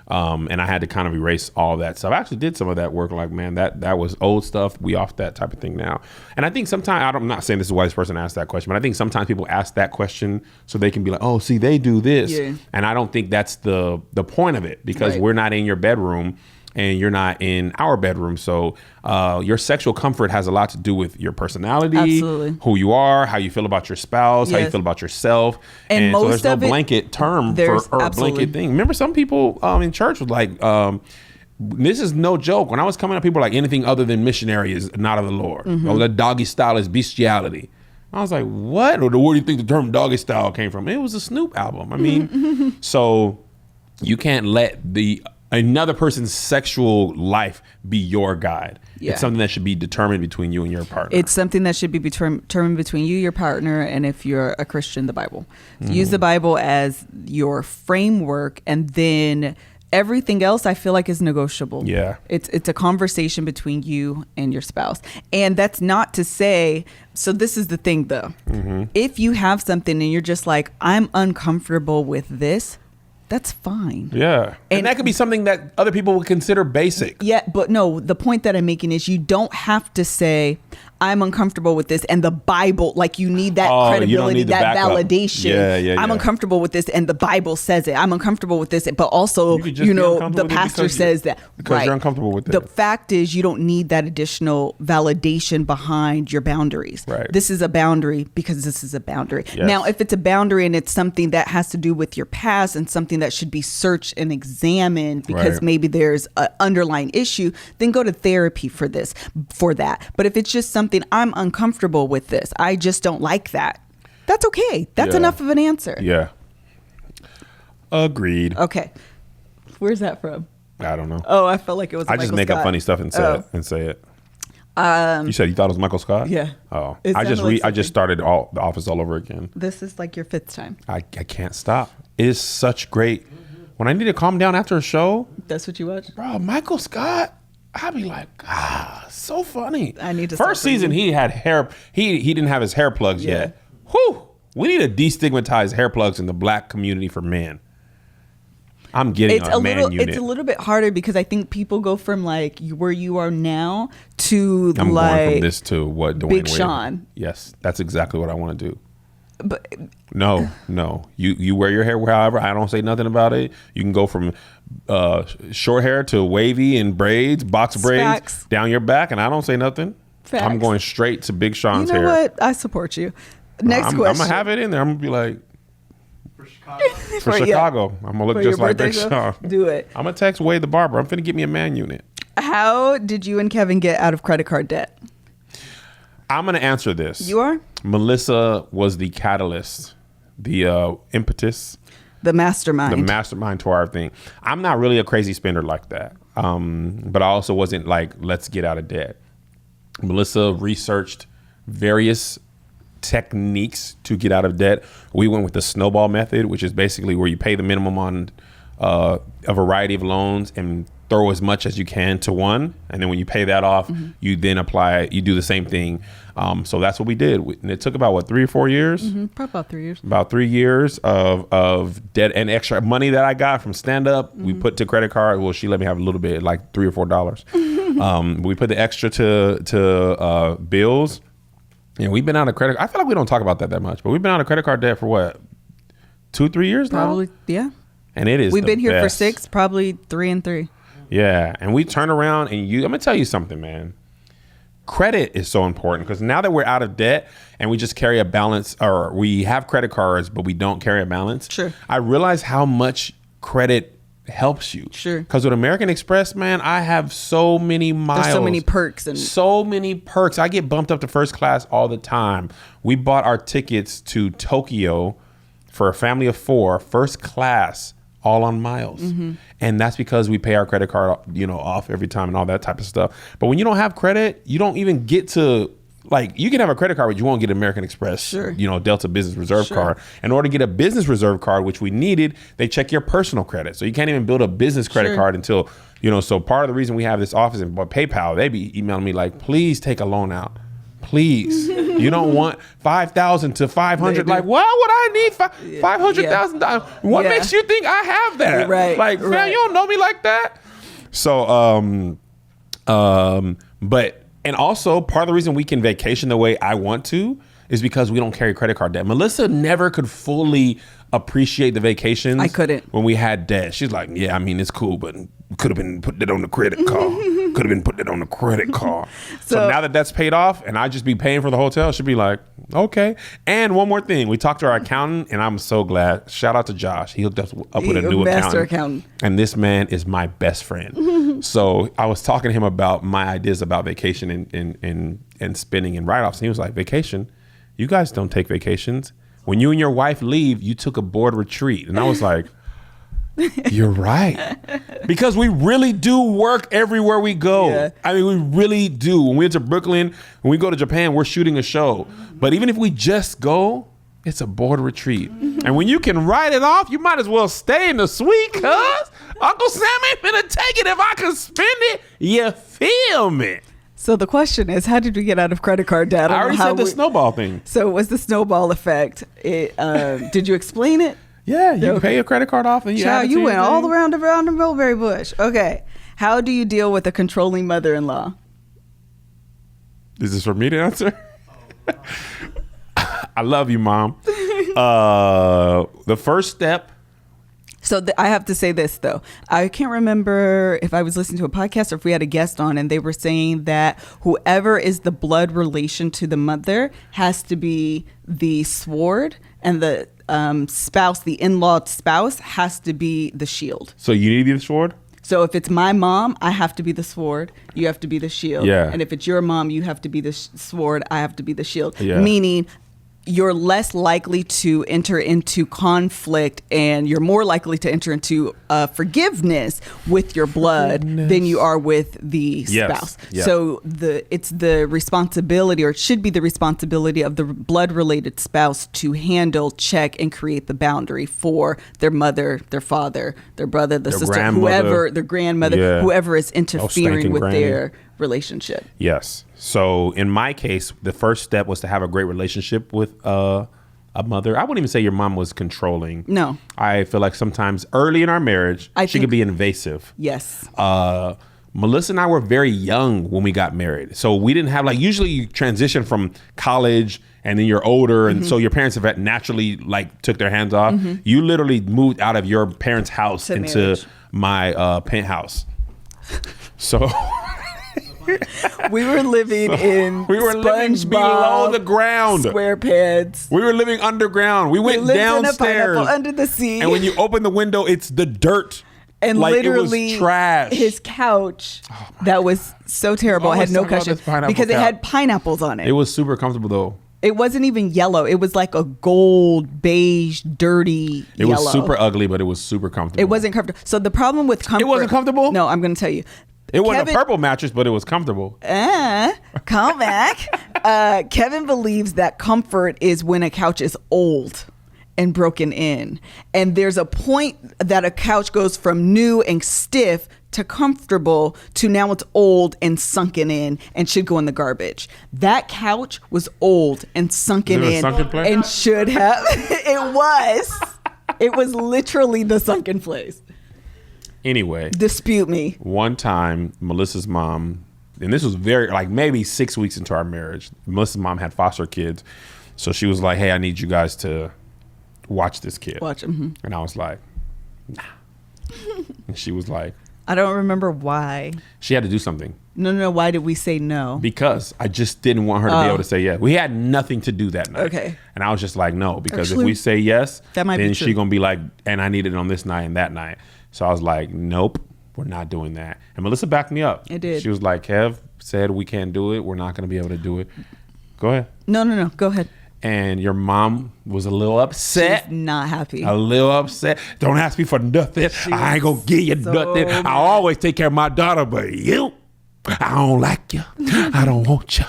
Speaker 2: And I had to kind of erase all that stuff. I actually did some of that work, like, man, that was old stuff. We off that type of thing now. And I think sometimes, I'm not saying this is why this person asked that question, but I think sometimes people ask that question so they can be like, oh, see, they do this. Yeah. And I don't think that's the point of it, because we're not in your bedroom and you're not in our bedroom. So your sexual comfort has a lot to do with your personality,
Speaker 1: Absolutely.
Speaker 2: Who you are, how you feel about your spouse, how you feel about yourself. And so there's no blanket term or a blanket thing. Remember, some people in church was like, this is no joke. When I was coming up, people were like, anything other than missionary is not of the Lord. Oh, the doggy style is bestiality. I was like, what? Or where do you think the term doggy style came from? It was a Snoop album. I mean, so you can't let another person's sexual life be your guide. Yeah. It's something that should be determined between you and your partner.
Speaker 1: It's something that should be determined between you, your partner, and if you're a Christian, the Bible. So use the Bible as your framework, and then everything else I feel like is negotiable.
Speaker 2: Yeah.
Speaker 1: It's a conversation between you and your spouse. And that's not to say, so this is the thing though. If you have something and you're just like, I'm uncomfortable with this, that's fine.
Speaker 2: Yeah. And that could be something that other people would consider basic.
Speaker 1: Yeah, but no, the point that I'm making is you don't have to say, I'm uncomfortable with this, and the Bible, like, you need that credibility, that validation.
Speaker 2: Yeah.
Speaker 1: I'm uncomfortable with this, and the Bible says it. I'm uncomfortable with this, but also, the pastor says that.
Speaker 2: Because you're uncomfortable with it.
Speaker 1: The fact is, you don't need that additional validation behind your boundaries.
Speaker 2: Right.
Speaker 1: This is a boundary because this is a boundary.
Speaker 2: Yes.
Speaker 1: Now, if it's a boundary and it's something that has to do with your past and something that should be searched and examined because maybe there's an underlying issue, then go to therapy for that. But if it's just something, I'm uncomfortable with this, I just don't like that, that's okay. That's enough of an answer.
Speaker 2: Yeah. Agreed.
Speaker 1: Okay. Where's that from?
Speaker 2: I don't know.
Speaker 1: Oh, I felt like it was
Speaker 2: I just make up funny stuff and say it. You said you thought it was Michael Scott?
Speaker 1: Yeah.
Speaker 2: Oh. I just started The Office all over again.
Speaker 1: This is like your 5th time.
Speaker 2: I can't stop. It is such great. When I need to calm down after a show.
Speaker 1: That's what you watch?
Speaker 2: Bro, Michael Scott, I'd be like, so funny.
Speaker 1: I need to.
Speaker 2: First season, he had hair. He didn't have his hair plugs yet. Whew. We need to destigmatize hair plugs in the Black community for men. I'm getting a man unit.
Speaker 1: It's a little bit harder because I think people go from like where you are now to
Speaker 2: I'm
Speaker 1: like
Speaker 2: going from this to what Dwayne
Speaker 1: Big
Speaker 2: Wade.
Speaker 1: Sean.
Speaker 2: Yes, that's exactly what I want to do.
Speaker 1: But
Speaker 2: no, you wear your hair however. I don't say nothing about it. You can go from short hair to wavy and braids, box braids down your back, and I don't say nothing.
Speaker 1: Facts.
Speaker 2: I'm going straight to Big Sean's hair.
Speaker 1: You know what? I support you. Next question.
Speaker 2: I'm gonna have it in there. I'm gonna be like,
Speaker 3: For Chicago.
Speaker 2: for Chicago. I'm gonna look just like Big Sean.
Speaker 1: Do it.
Speaker 2: I'm gonna text Wade the barber. I'm finna get me a man unit.
Speaker 1: How did you and Kevin get out of credit card debt?
Speaker 2: I'm going to answer this.
Speaker 1: You are?
Speaker 2: Melissa was the catalyst, the impetus,
Speaker 1: the mastermind
Speaker 2: to our thing. I'm not really a crazy spender like that. But I also wasn't like, let's get out of debt. Melissa researched various techniques to get out of debt. We went with the snowball method, which is basically where you pay the minimum on a variety of loans and throw as much as you can to one, and then when you pay that off, you then you do the same thing. So that's what we did, and it took about 3 or 4 years.
Speaker 1: Probably about 3 years.
Speaker 2: About 3 years of debt and extra money that I got from stand up. We put to credit card. Well, she let me have a little bit, like $3 or $4. We put the extra to bills. And we've been out of credit. I feel like we don't talk about that much, but we've been out of credit card debt for what, 2-3 years now?
Speaker 1: Probably, yeah.
Speaker 2: And it is.
Speaker 1: We've been here for
Speaker 2: best.
Speaker 1: 6, probably 3 and 3.
Speaker 2: Yeah, and we turn around and I'm gonna tell you something, man. Credit is so important because now that we're out of debt and we just carry a balance, or we have credit cards but we don't carry a balance.
Speaker 1: Sure.
Speaker 2: I realize how much credit helps you.
Speaker 1: Sure.
Speaker 2: Because with American Express, man, I have so many miles.
Speaker 1: There's so many perks and
Speaker 2: so many perks. I get bumped up to first class all the time. We bought our tickets to Tokyo for a family of 4, first class, all on miles. And that's because we pay our credit card, off every time and all that type of stuff. But when you don't have credit, you don't even get to, like, you can have a credit card, but you won't get American Express,
Speaker 1: Sure.
Speaker 2: Delta Business Reserve card. In order to get a Business Reserve card, which we needed, they check your personal credit. So you can't even build a business credit
Speaker 1: Sure.
Speaker 2: card until, so part of the reason we have this office and PayPal, they be emailing me like, please take a loan out. Please. You don't want 5,000 to 500. Like, why would I need $500,000? What makes you think I have that?
Speaker 1: Right.
Speaker 2: Like, man, you don't know me like that. So, and also part of the reason we can vacation the way I want to is because we don't carry credit card debt. Melissa never could fully appreciate the vacations.
Speaker 1: I couldn't.
Speaker 2: When we had debt. She's like, yeah, I mean, it's cool, but could have been putting it on the credit card. Could have been putting it on the credit card. So now that that's paid off and I just be paying for the hotel, she'd be like, okay. And one more thing. We talked to our accountant and I'm so glad. Shout out to Josh. He hooked us up with a new accountant. And this man is my best friend. So I was talking to him about my ideas about vacation and spending and write-offs. And he was like, vacation? You guys don't take vacations. When you and your wife leave, you took a board retreat. And I was like, you're right. Because we really do work everywhere we go. Yeah. I mean, we really do. When we went to Brooklyn, when we go to Japan, we're shooting a show. But even if we just go, it's a board retreat. And when you can write it off, you might as well stay in the suite, cuz Uncle Sam ain't finna take it if I can spend it. You feel me?
Speaker 1: So the question is, how did we get out of credit card debt?
Speaker 2: I already said the snowball thing.
Speaker 1: So it was the snowball effect. Did you explain it?
Speaker 2: Yeah, you pay your credit card off and
Speaker 1: you went all around the mulberry bush. Okay. How do you deal with a controlling mother-in-law?
Speaker 2: Is this for me to answer? I love you, Mom. The first step.
Speaker 1: So I have to say this, though. I can't remember if I was listening to a podcast or if we had a guest on, and they were saying that whoever is the blood relation to the mother has to be the sword, and the spouse, the in-law spouse, has to be the shield.
Speaker 2: So you need to be the sword?
Speaker 1: So if it's my mom, I have to be the sword. You have to be the shield.
Speaker 2: Yeah.
Speaker 1: And if it's your mom, you have to be the sword. I have to be the shield.
Speaker 2: Yeah.
Speaker 1: Meaning you're less likely to enter into conflict and you're more likely to enter into forgiveness with your blood than you are with the spouse.
Speaker 2: Yes.
Speaker 1: So it's the responsibility, or it should be the responsibility of the blood related spouse to handle, check, and create the boundary for their mother, their father, their brother, their sister, whoever, their grandmother, whoever is interfering with their relationship.
Speaker 2: Yes. So in my case, the first step was to have a great relationship with a mother. I wouldn't even say your mom was controlling.
Speaker 1: No.
Speaker 2: I feel like sometimes early in our marriage, she could be invasive.
Speaker 1: Yes.
Speaker 2: Melissa and I were very young when we got married. So we didn't have, like, usually you transition from college and then you're older. And so your parents have naturally, like, took their hands off. You literally moved out of your parents' house into marriage. My penthouse. So...
Speaker 1: we were living in
Speaker 2: living below the ground,
Speaker 1: SquarePants.
Speaker 2: We were living underground. We went downstairs
Speaker 1: in a pineapple under the sea.
Speaker 2: And when you open the window, it's the dirt
Speaker 1: And
Speaker 2: like,
Speaker 1: literally
Speaker 2: it was trash.
Speaker 1: his couch that was so terrible. It had no cushion because it had pineapples on it.
Speaker 2: It was super comfortable though.
Speaker 1: It wasn't even yellow. It was like a gold, beige, dirty
Speaker 2: It
Speaker 1: yellow.
Speaker 2: was super ugly, but it was super comfortable.
Speaker 1: It wasn't comfortable. So the problem with comfort...
Speaker 2: It wasn't comfortable?
Speaker 1: No, I'm going to tell you.
Speaker 2: It wasn't a purple mattress, but it was comfortable.
Speaker 1: Come back. Kevin believes that comfort is when a couch is old and broken in. And there's a point that a couch goes from new and stiff to comfortable to now it's old and sunken in and should go in the garbage. That couch was old and sunken in and should have. It was literally the sunken place.
Speaker 2: Anyway,
Speaker 1: dispute me.
Speaker 2: One time, Melissa's mom, and this was very, like, maybe 6 weeks into our marriage. Melissa's mom had foster kids, so she was like, "Hey, I need you guys to watch this kid."
Speaker 1: Watch him.
Speaker 2: And I was like, "Nah." And she was like,
Speaker 1: I don't remember why.
Speaker 2: She had to do something.
Speaker 1: No. Why did we say no?
Speaker 2: Because I just didn't want her to be able to say yes. We had nothing to do that night.
Speaker 1: Okay.
Speaker 2: And I was just like, no, because if we say yes, then she's going to be like, and I needed it on this night and that night. So I was like, nope, we're not doing that. And Melissa backed me up.
Speaker 1: It did.
Speaker 2: She was like, Kev said we can't do it. We're not going to be able to do it. Go ahead.
Speaker 1: No. Go ahead.
Speaker 2: And your mom was a little upset.
Speaker 1: She's not happy.
Speaker 2: A little upset. Don't ask me for nothing. I ain't going to give you nothing. I always take care of my daughter, but you, I don't like you. I don't want you.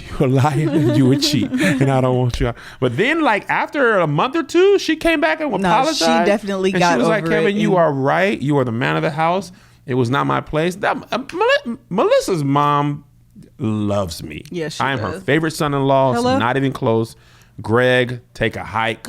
Speaker 2: You're a liar and you a cheat, and I don't want you. But then, like, after a month or two, she came back and apologized.
Speaker 1: She definitely got over it.
Speaker 2: She was like, Kevin, you are right. You are the man of the house. It was not my place. Melissa's mom loves me.
Speaker 1: Yes,
Speaker 2: I am her favorite son-in-law. It's not even close. Greg, take a hike.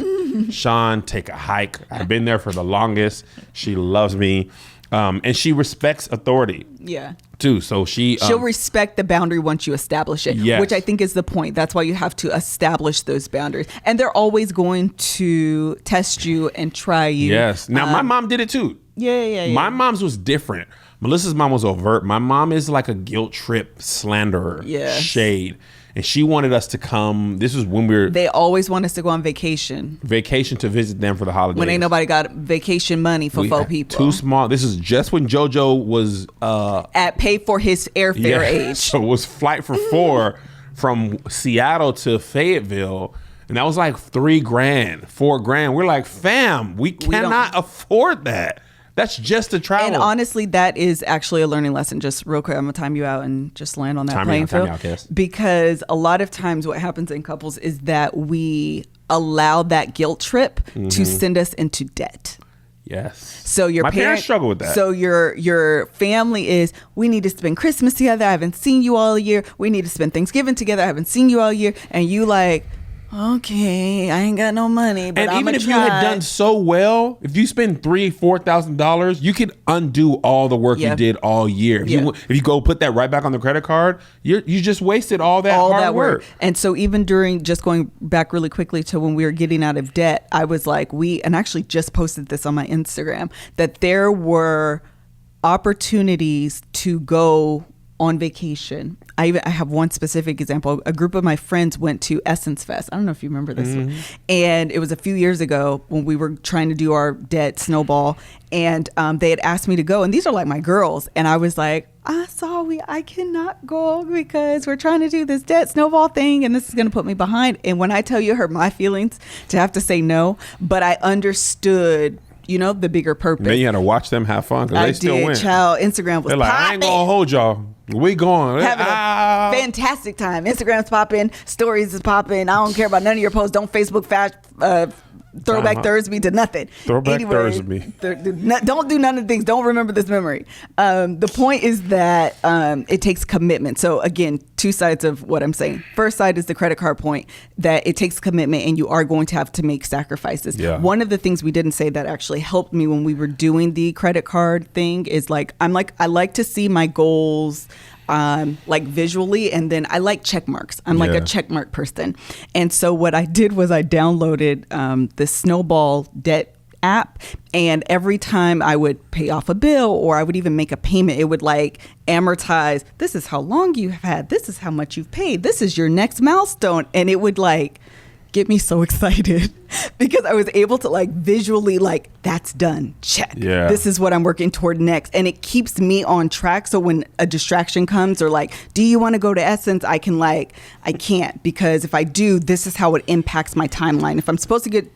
Speaker 2: Sean, take a hike. I've been there for the longest. She loves me. And she respects authority.
Speaker 1: Yeah.
Speaker 2: Too. So she'll
Speaker 1: respect the boundary once you establish it, which I think is the point. That's why you have to establish those boundaries. And they're always going to test you and try you.
Speaker 2: Yes. Now, my mom did it too.
Speaker 1: Yeah.
Speaker 2: My mom's was different. Melissa's mom was overt. My mom is like a guilt trip slanderer. Shade. And she wanted us to come. This was when
Speaker 1: they always want us to go on vacation.
Speaker 2: Vacation to visit them for the holidays.
Speaker 1: When ain't nobody got vacation money for 4 people.
Speaker 2: Too small. This is just when JoJo was
Speaker 1: at pay for his airfare age.
Speaker 2: So it was flight for 4 from Seattle to Fayetteville. And that was like $3,000, $4,000. We're like, fam, we cannot afford that. That's just the travel.
Speaker 1: And honestly, that is actually a learning lesson. Just real quick, I'm going to time you out and just land on that playing field. Because a lot of times what happens in couples is that we allow that guilt trip to send us into debt.
Speaker 2: Yes.
Speaker 1: So my
Speaker 2: parents struggle with that.
Speaker 1: So your family is, we need to spend Christmas together. I haven't seen you all year. We need to spend Thanksgiving together. I haven't seen you all year. And you like, okay, I ain't got no money, but
Speaker 2: and even if you had done so well, if you spend $3,000-$4,000, you could undo all the work you did all year. If you go put that right back on the credit card, you just wasted all that hard work.
Speaker 1: And so even during, just going back really quickly to when we were getting out of debt, I was like, and actually just posted this on my Instagram, that there were opportunities to go on vacation. I have one specific example. A group of my friends went to Essence Fest. I don't know if you remember this one. And it was a few years ago when we were trying to do our debt snowball, and they had asked me to go. And these are like my girls. And I was like, I cannot go because we're trying to do this debt snowball thing, and this is going to put me behind. And when I tell you, it hurt my feelings to have to say no, but I understood, the bigger purpose.
Speaker 2: Then you had to watch them have fun because they still win.
Speaker 1: Child, Instagram was
Speaker 2: They're like,
Speaker 1: popping.
Speaker 2: I ain't gonna hold y'all. We going.
Speaker 1: Having a fantastic time. Instagram's popping. Stories is popping. I don't care about none of your posts. Don't Facebook Throwback Thursday to nothing.
Speaker 2: Thursday.
Speaker 1: Don't do none of the things. Don't remember this memory. The point is that it takes commitment. So again, two sides of what I'm saying. First side is the credit card point, that it takes commitment and you are going to have to make sacrifices. Yeah. One of the things we didn't say that actually helped me when we were doing the credit card thing is I like to see my goals like visually, and then I like check marks. I'm like a check mark person. And so what I did was I downloaded the Snowball debt app, and every time I would pay off a bill or I would even make a payment, it would like amortize, this is how long you have had, this is how much you've paid, this is your next milestone. And it would like get me so excited. because I was able to like visually like, that's done. Check.
Speaker 2: Yeah.
Speaker 1: This is what I'm working toward next. And it keeps me on track. So when a distraction comes or like, do you want to go to Essence? I can't, because if I do, this is how it impacts my timeline. If I'm supposed to get,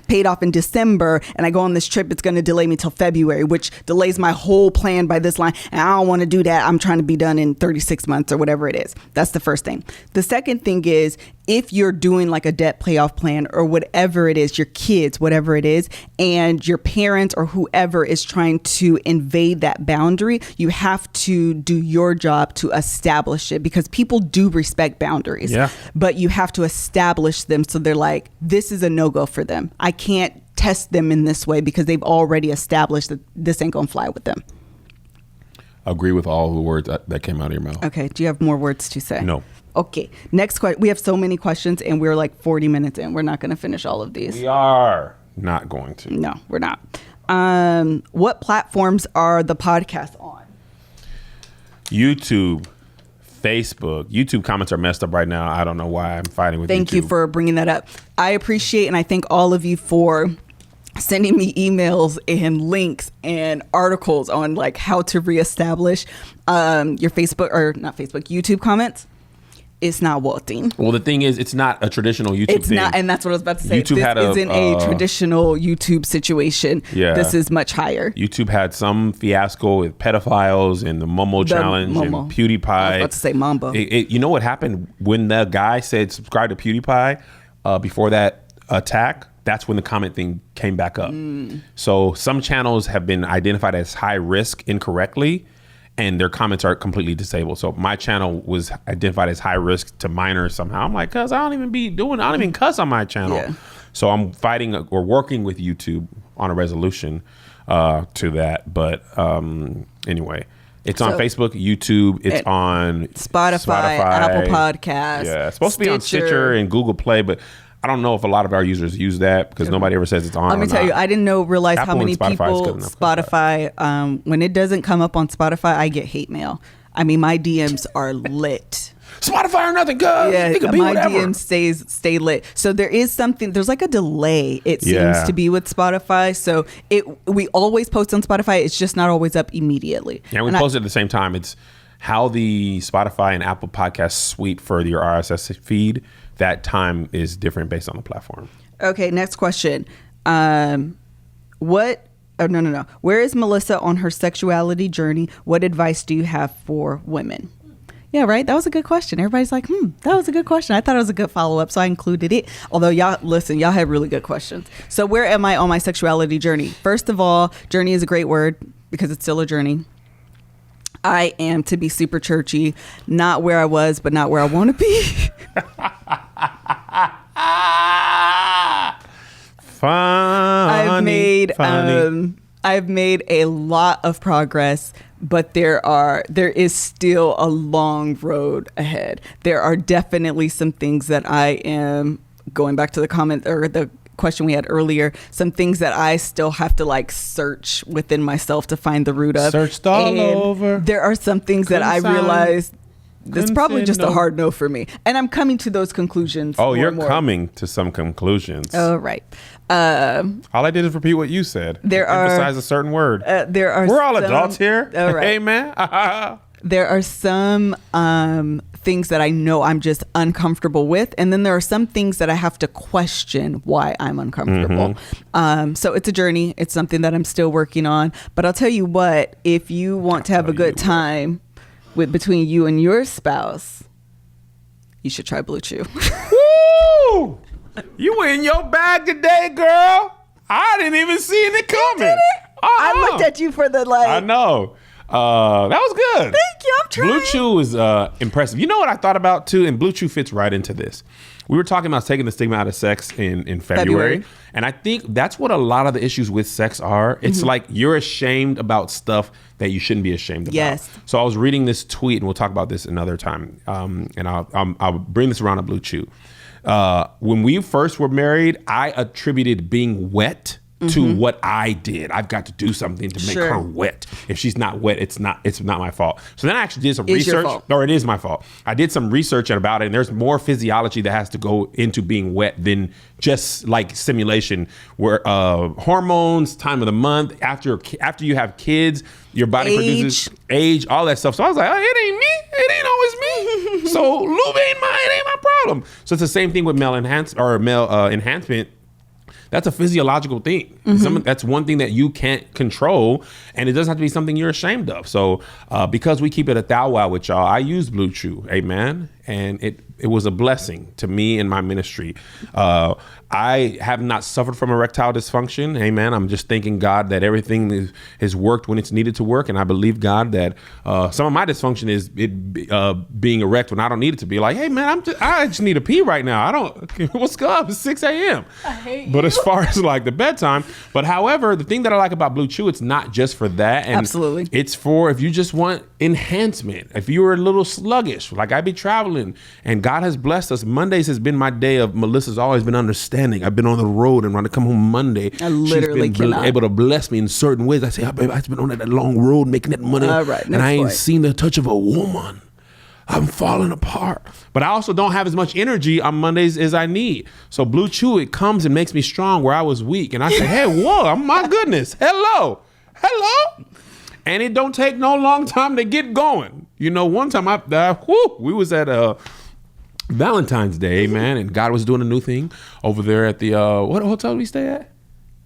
Speaker 1: paid off in December and I go on this trip, it's going to delay me till February, which delays my whole plan by this line. And I don't want to do that. I'm trying to be done in 36 months or whatever it is. That's the first thing. The second thing is, if you're doing like a debt payoff plan or whatever it is, your kids, whatever it is, and your parents or whoever is trying to invade that boundary, you have to do your job to establish it, because people do respect boundaries.
Speaker 2: Yeah.
Speaker 1: But you have to establish them so they're like, this is a no-go for them. I can't test them in this way because they've already established that this ain't gonna fly with them.
Speaker 2: Agree with all the words that came out of your mouth.
Speaker 1: Okay. Do you have more words to say?
Speaker 2: No.
Speaker 1: Okay. Next question. We have so many questions and we're like 40 minutes in. We're not going to finish all of these.
Speaker 2: We are not going to.
Speaker 1: No, we're not. What platforms are the podcasts on?
Speaker 2: YouTube, Facebook. YouTube comments are messed up right now. I don't know why I'm fighting with
Speaker 1: Thank
Speaker 2: YouTube.
Speaker 1: you for bringing that up. I appreciate and I thank all of you for sending me emails and links and articles on like how to reestablish your YouTube comments. It's not working.
Speaker 2: Well, the thing is, it's not a traditional YouTube
Speaker 1: It's
Speaker 2: thing.
Speaker 1: not, and that's what I was about to say.
Speaker 2: YouTube
Speaker 1: this
Speaker 2: had
Speaker 1: isn't a traditional YouTube situation.
Speaker 2: Yeah.
Speaker 1: This is much higher.
Speaker 2: YouTube had some fiasco with pedophiles and the Momo challenge and PewDiePie.
Speaker 1: I was about to say Mamba.
Speaker 2: You know what happened when the guy said subscribe to PewDiePie before that attack? That's when the comment thing came back up. So some channels have been identified as high risk incorrectly, and their comments are completely disabled. So my channel was identified as high risk to minors somehow. I'm like, cuz I don't even cuss on my channel. Yeah. So I'm fighting or working with YouTube on a resolution to that. But anyway, it's on Facebook, YouTube. It's on
Speaker 1: Spotify, Apple Podcasts.
Speaker 2: Yeah, it's supposed to be on Stitcher and Google Play, but I don't know if a lot of our users use that because nobody ever says it's on.
Speaker 1: Let me tell you, I didn't realize
Speaker 2: Apple
Speaker 1: how many
Speaker 2: and
Speaker 1: people Spotify, when it doesn't come up on Spotify, I get hate mail. I mean, my DMs are lit.
Speaker 2: Spotify or nothing, cuz.
Speaker 1: Yeah,
Speaker 2: it could be
Speaker 1: my
Speaker 2: whatever.
Speaker 1: DMs stay lit. So there is something, there's like a delay, it seems to be with Spotify. So we always post on Spotify. It's just not always up immediately.
Speaker 2: Yeah, we post it at the same time. It's how the Spotify and Apple Podcast sweep for your RSS feed. That time is different based on the platform.
Speaker 1: Okay, next question. Where is Melissa on her sexuality journey? What advice do you have for women? Yeah, right. That was a good question. Everybody's like, that was a good question. I thought it was a good follow-up, so I included it. Although y'all had really good questions. So where am I on my sexuality journey? First of all, journey is a great word because it's still a journey. I am, to be super churchy, not where I was, but not where I want to be. I've made a lot of progress, but there is still a long road ahead. There are definitely some things that I am, going back to the comment or the question we had earlier, some things that I still have to like search within myself to find the root of.
Speaker 2: Searched all over.
Speaker 1: There are some things that I realized that's probably just a hard no for me. And I'm coming to those conclusions.
Speaker 2: Oh, you're coming to some conclusions.
Speaker 1: Oh, right.
Speaker 2: All I did is repeat what you said. Emphasize a certain word.
Speaker 1: We're
Speaker 2: all adults here.
Speaker 1: Oh, right.
Speaker 2: Hey, man.
Speaker 1: There are some things that I know I'm just uncomfortable with. And then there are some things that I have to question why I'm uncomfortable. So it's a journey. It's something that I'm still working on. But I'll tell you what, if you want to have a good time between you and your spouse, you should try Blue Chew.
Speaker 2: Woo! You in your bag today, girl. I didn't even see it coming.
Speaker 1: I looked at you for the like.
Speaker 2: I know. That was good.
Speaker 1: Thank you. I'm trying.
Speaker 2: Blue Chew is impressive. You know what I thought about too? And Blue Chew fits right into this. We were talking about taking the stigma out of sex in February. And I think that's what a lot of the issues with sex are. It's like you're ashamed about stuff that you shouldn't be ashamed about.
Speaker 1: Yes.
Speaker 2: So I was reading this tweet, and we'll talk about this another time. And I'll bring this around to Blue Chew. When we first were married, I attributed being wet to what I did. I've got to do something to make her wet. If she's not wet, it's not my fault. So then I actually did some research, or it is my fault. I did some research about it, and there's more physiology that has to go into being wet than just like stimulation, where hormones, time of the month, after you have kids, your body produces age, all that stuff. So I was like, oh, it ain't me. It ain't always me. So lube ain't my problem. So it's the same thing with male enhancement. That's a physiological thing. That's one thing that you can't control, and it doesn't have to be something you're ashamed of. So because we keep it a thou wow with y'all, I use Blue Chew, amen. And it was a blessing to me and my ministry. I have not suffered from erectile dysfunction. Amen. I'm just thanking God that everything has worked when it's needed to work. And I believe God that some of my dysfunction is being erect when I don't need it to be. Like, hey, man, I just need a pee right now. What's up? It's 6 a.m.
Speaker 1: I hate you.
Speaker 2: But as far as like the bedtime. But however, the thing that I like about Blue Chew, it's not just for that. And
Speaker 1: absolutely.
Speaker 2: It's for if you just want enhancement. If you were a little sluggish, like I be traveling and God has blessed us. Mondays has been my day of Melissa's always been understanding. I've been on the road, and when I come home Monday,
Speaker 1: I literally
Speaker 2: she's been able to bless me in certain ways. I say, oh, baby, I've been on that long road making that money, and I ain't seen the touch of a woman. I'm falling apart. But I also don't have as much energy on Mondays as I need. So Blue Chew, it comes and makes me strong where I was weak. And I say, hey, whoa, my goodness. Hello. And it don't take no long time to get going. You know, one time we was at Valentine's Day, man, and God was doing a new thing over there at the what hotel did we stay at?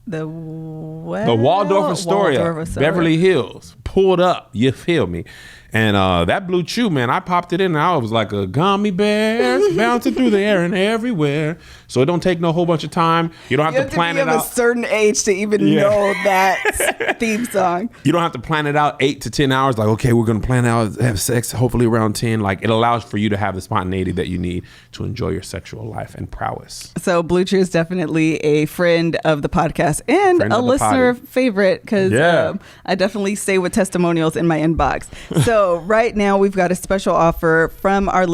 Speaker 1: The
Speaker 2: Waldorf Astoria, Beverly Hills. Pulled up, you feel me? And that Blue Chew, man, I popped it in and I was like a gummy bear bouncing through the air and everywhere. So it don't take no whole bunch of time. You don't have to plan it out. You have
Speaker 1: a certain age to even know that theme song.
Speaker 2: You don't have to plan it out 8 to 10 hours. Like, okay, we're going to plan out, have sex, hopefully around 10. Like, it allows for you to have the spontaneity that you need to enjoy your sexual life and prowess.
Speaker 1: So Blue Chew is definitely a friend of the podcast and a listener favorite, because I definitely stay with testimonials in my inbox. So right now we've got a special offer from our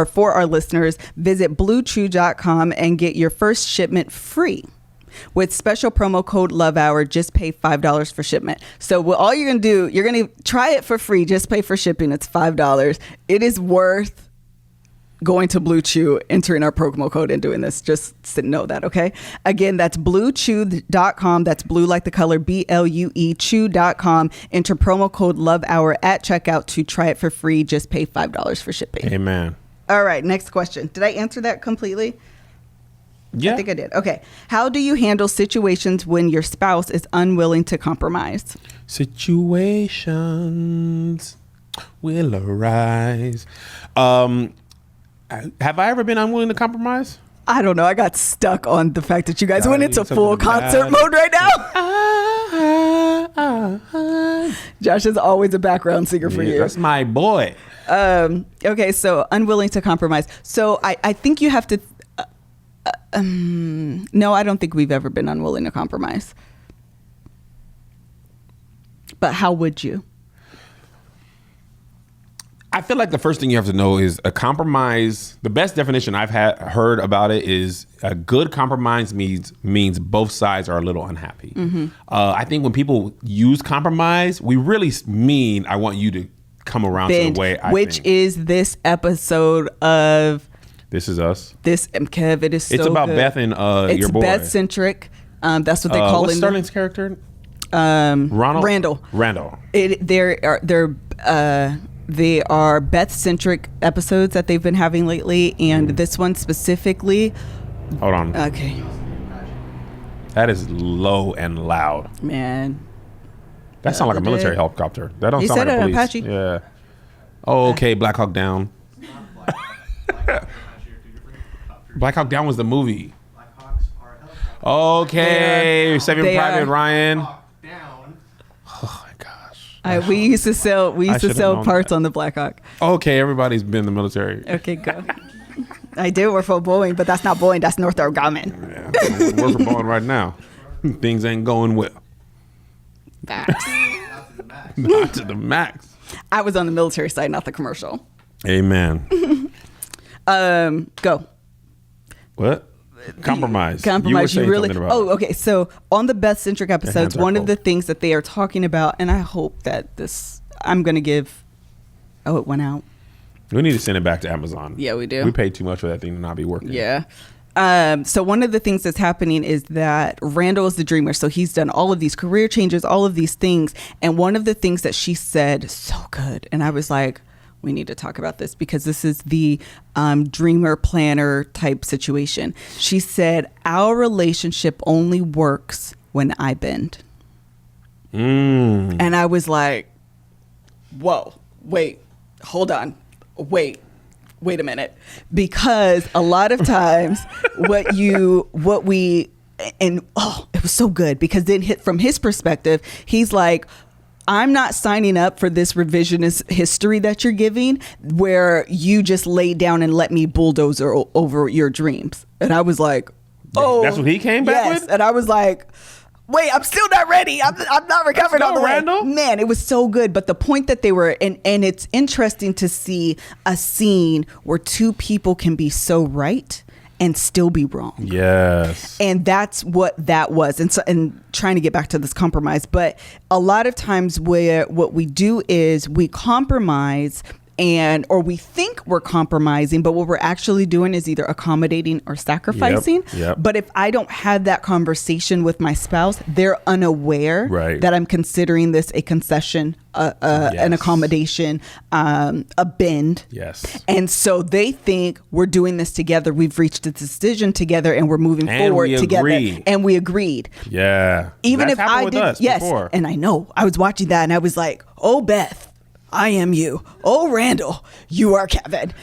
Speaker 1: for our listeners. Visit bluechew.com and get your first shipment free. With special promo code LoveHour, just pay $5 for shipment. So all you're going to do, you're going to try it for free. Just pay for shipping. It's $5. It is worth going to Blue Chew, entering our promo code and doing this. Just know that, okay? Again, that's bluechew.com. That's blue like the color, BLUE chew.com. Enter promo code LoveHour at checkout to try it for free. Just pay $5 for shipping.
Speaker 2: Amen.
Speaker 1: All right, next question. Did I answer that completely?
Speaker 2: Yeah.
Speaker 1: I think I did. Okay. How do you handle situations when your spouse is unwilling to compromise?
Speaker 2: Situations will arise. Have I ever been unwilling to compromise?
Speaker 1: I don't know. I got stuck on the fact that you guys went into full concert mode right now. Josh is always a background singer for you.
Speaker 2: That's my boy.
Speaker 1: Okay, so unwilling to compromise. So I think you have to... no, I don't think we've ever been unwilling to compromise. But how would you?
Speaker 2: I feel like the first thing you have to know is a compromise. The best definition I've heard about it is a good compromise means both sides are a little unhappy. Mm-hmm. I think when people use compromise, we really mean I want you to come around to the way I
Speaker 1: think. Which is this episode of
Speaker 2: This Is Us.
Speaker 1: Kev, it is so
Speaker 2: It's about
Speaker 1: good.
Speaker 2: Beth and your boy.
Speaker 1: It's Beth-centric. That's what they call it.
Speaker 2: What's Sterling's character?
Speaker 1: Randall. They are Beth-centric episodes that they've been having lately, and this one specifically.
Speaker 2: Hold on.
Speaker 1: Okay.
Speaker 2: That is low and loud.
Speaker 1: Man.
Speaker 2: That sounds like a military helicopter. That don't sound like a police.
Speaker 1: Apache.
Speaker 2: Yeah. Oh, okay. Black Hawk Down. Black Hawk Down was the movie.
Speaker 3: Black Hawks are a helicopter.
Speaker 2: Okay. Saving Private Ryan.
Speaker 1: We used to sell parts on the Black Hawk.
Speaker 2: Okay, everybody's been in the military.
Speaker 1: Okay, go. I did work for Boeing, but that's not Boeing. That's Northrop Grumman.
Speaker 2: Yeah, I work for Boeing right now. Things ain't going well.
Speaker 1: Facts.
Speaker 2: Not to the max.
Speaker 1: I was on the military side, not the commercial.
Speaker 2: Amen.
Speaker 1: Go.
Speaker 2: What? Compromise.
Speaker 1: Compromise.
Speaker 2: You
Speaker 1: You
Speaker 2: were saying
Speaker 1: really.
Speaker 2: something about
Speaker 1: Oh,
Speaker 2: it.
Speaker 1: okay. So on the Beth Centric episodes,
Speaker 2: hands are
Speaker 1: one of
Speaker 2: cold.
Speaker 1: the things that they are talking about, and I hope that this, I'm going to give. Oh, it went out.
Speaker 2: We need to send it back to Amazon.
Speaker 1: Yeah, we do.
Speaker 2: We paid too much for that thing to not be working.
Speaker 1: Yeah. So one of the things that's happening is that Randall is the dreamer. So he's done all of these career changes, all of these things. And one of the things that she said, so good. And I was like, we need to talk about this because this is the dreamer planner type situation. She said, our relationship only works when I bend. And I was like, whoa, wait, hold on. Wait a minute. Because a lot of times it was so good because then from his perspective, he's like, I'm not signing up for this revisionist history that you're giving where you just lay down and let me bulldoze over your dreams. And I was like, oh,
Speaker 2: that's what he came back with?
Speaker 1: And I was like, wait, I'm still not ready. I'm not recovered all the way.
Speaker 2: Randall.
Speaker 1: Man, it was so good. But the point that they were, and it's interesting to see a scene where two people can be so right and still be wrong.
Speaker 2: Yes.
Speaker 1: And that's what that was. And so, and trying to get back to this compromise, but a lot of times what we do is we compromise or we think we're compromising, but what we're actually doing is either accommodating or sacrificing.
Speaker 2: Yep.
Speaker 1: But if I don't have that conversation with my spouse, they're unaware
Speaker 2: Right.
Speaker 1: that I'm considering this a concession, an accommodation, a bend.
Speaker 2: Yes.
Speaker 1: And so they think we're doing this together. We've reached a decision together and we're moving forward together. And we agreed.
Speaker 2: Yeah.
Speaker 1: Even
Speaker 2: That's
Speaker 1: if I
Speaker 2: happened with
Speaker 1: did,
Speaker 2: us
Speaker 1: yes.
Speaker 2: before.
Speaker 1: And I know I was watching that and I was like, oh, Beth, I am you. Oh, Randall, you are Kevin.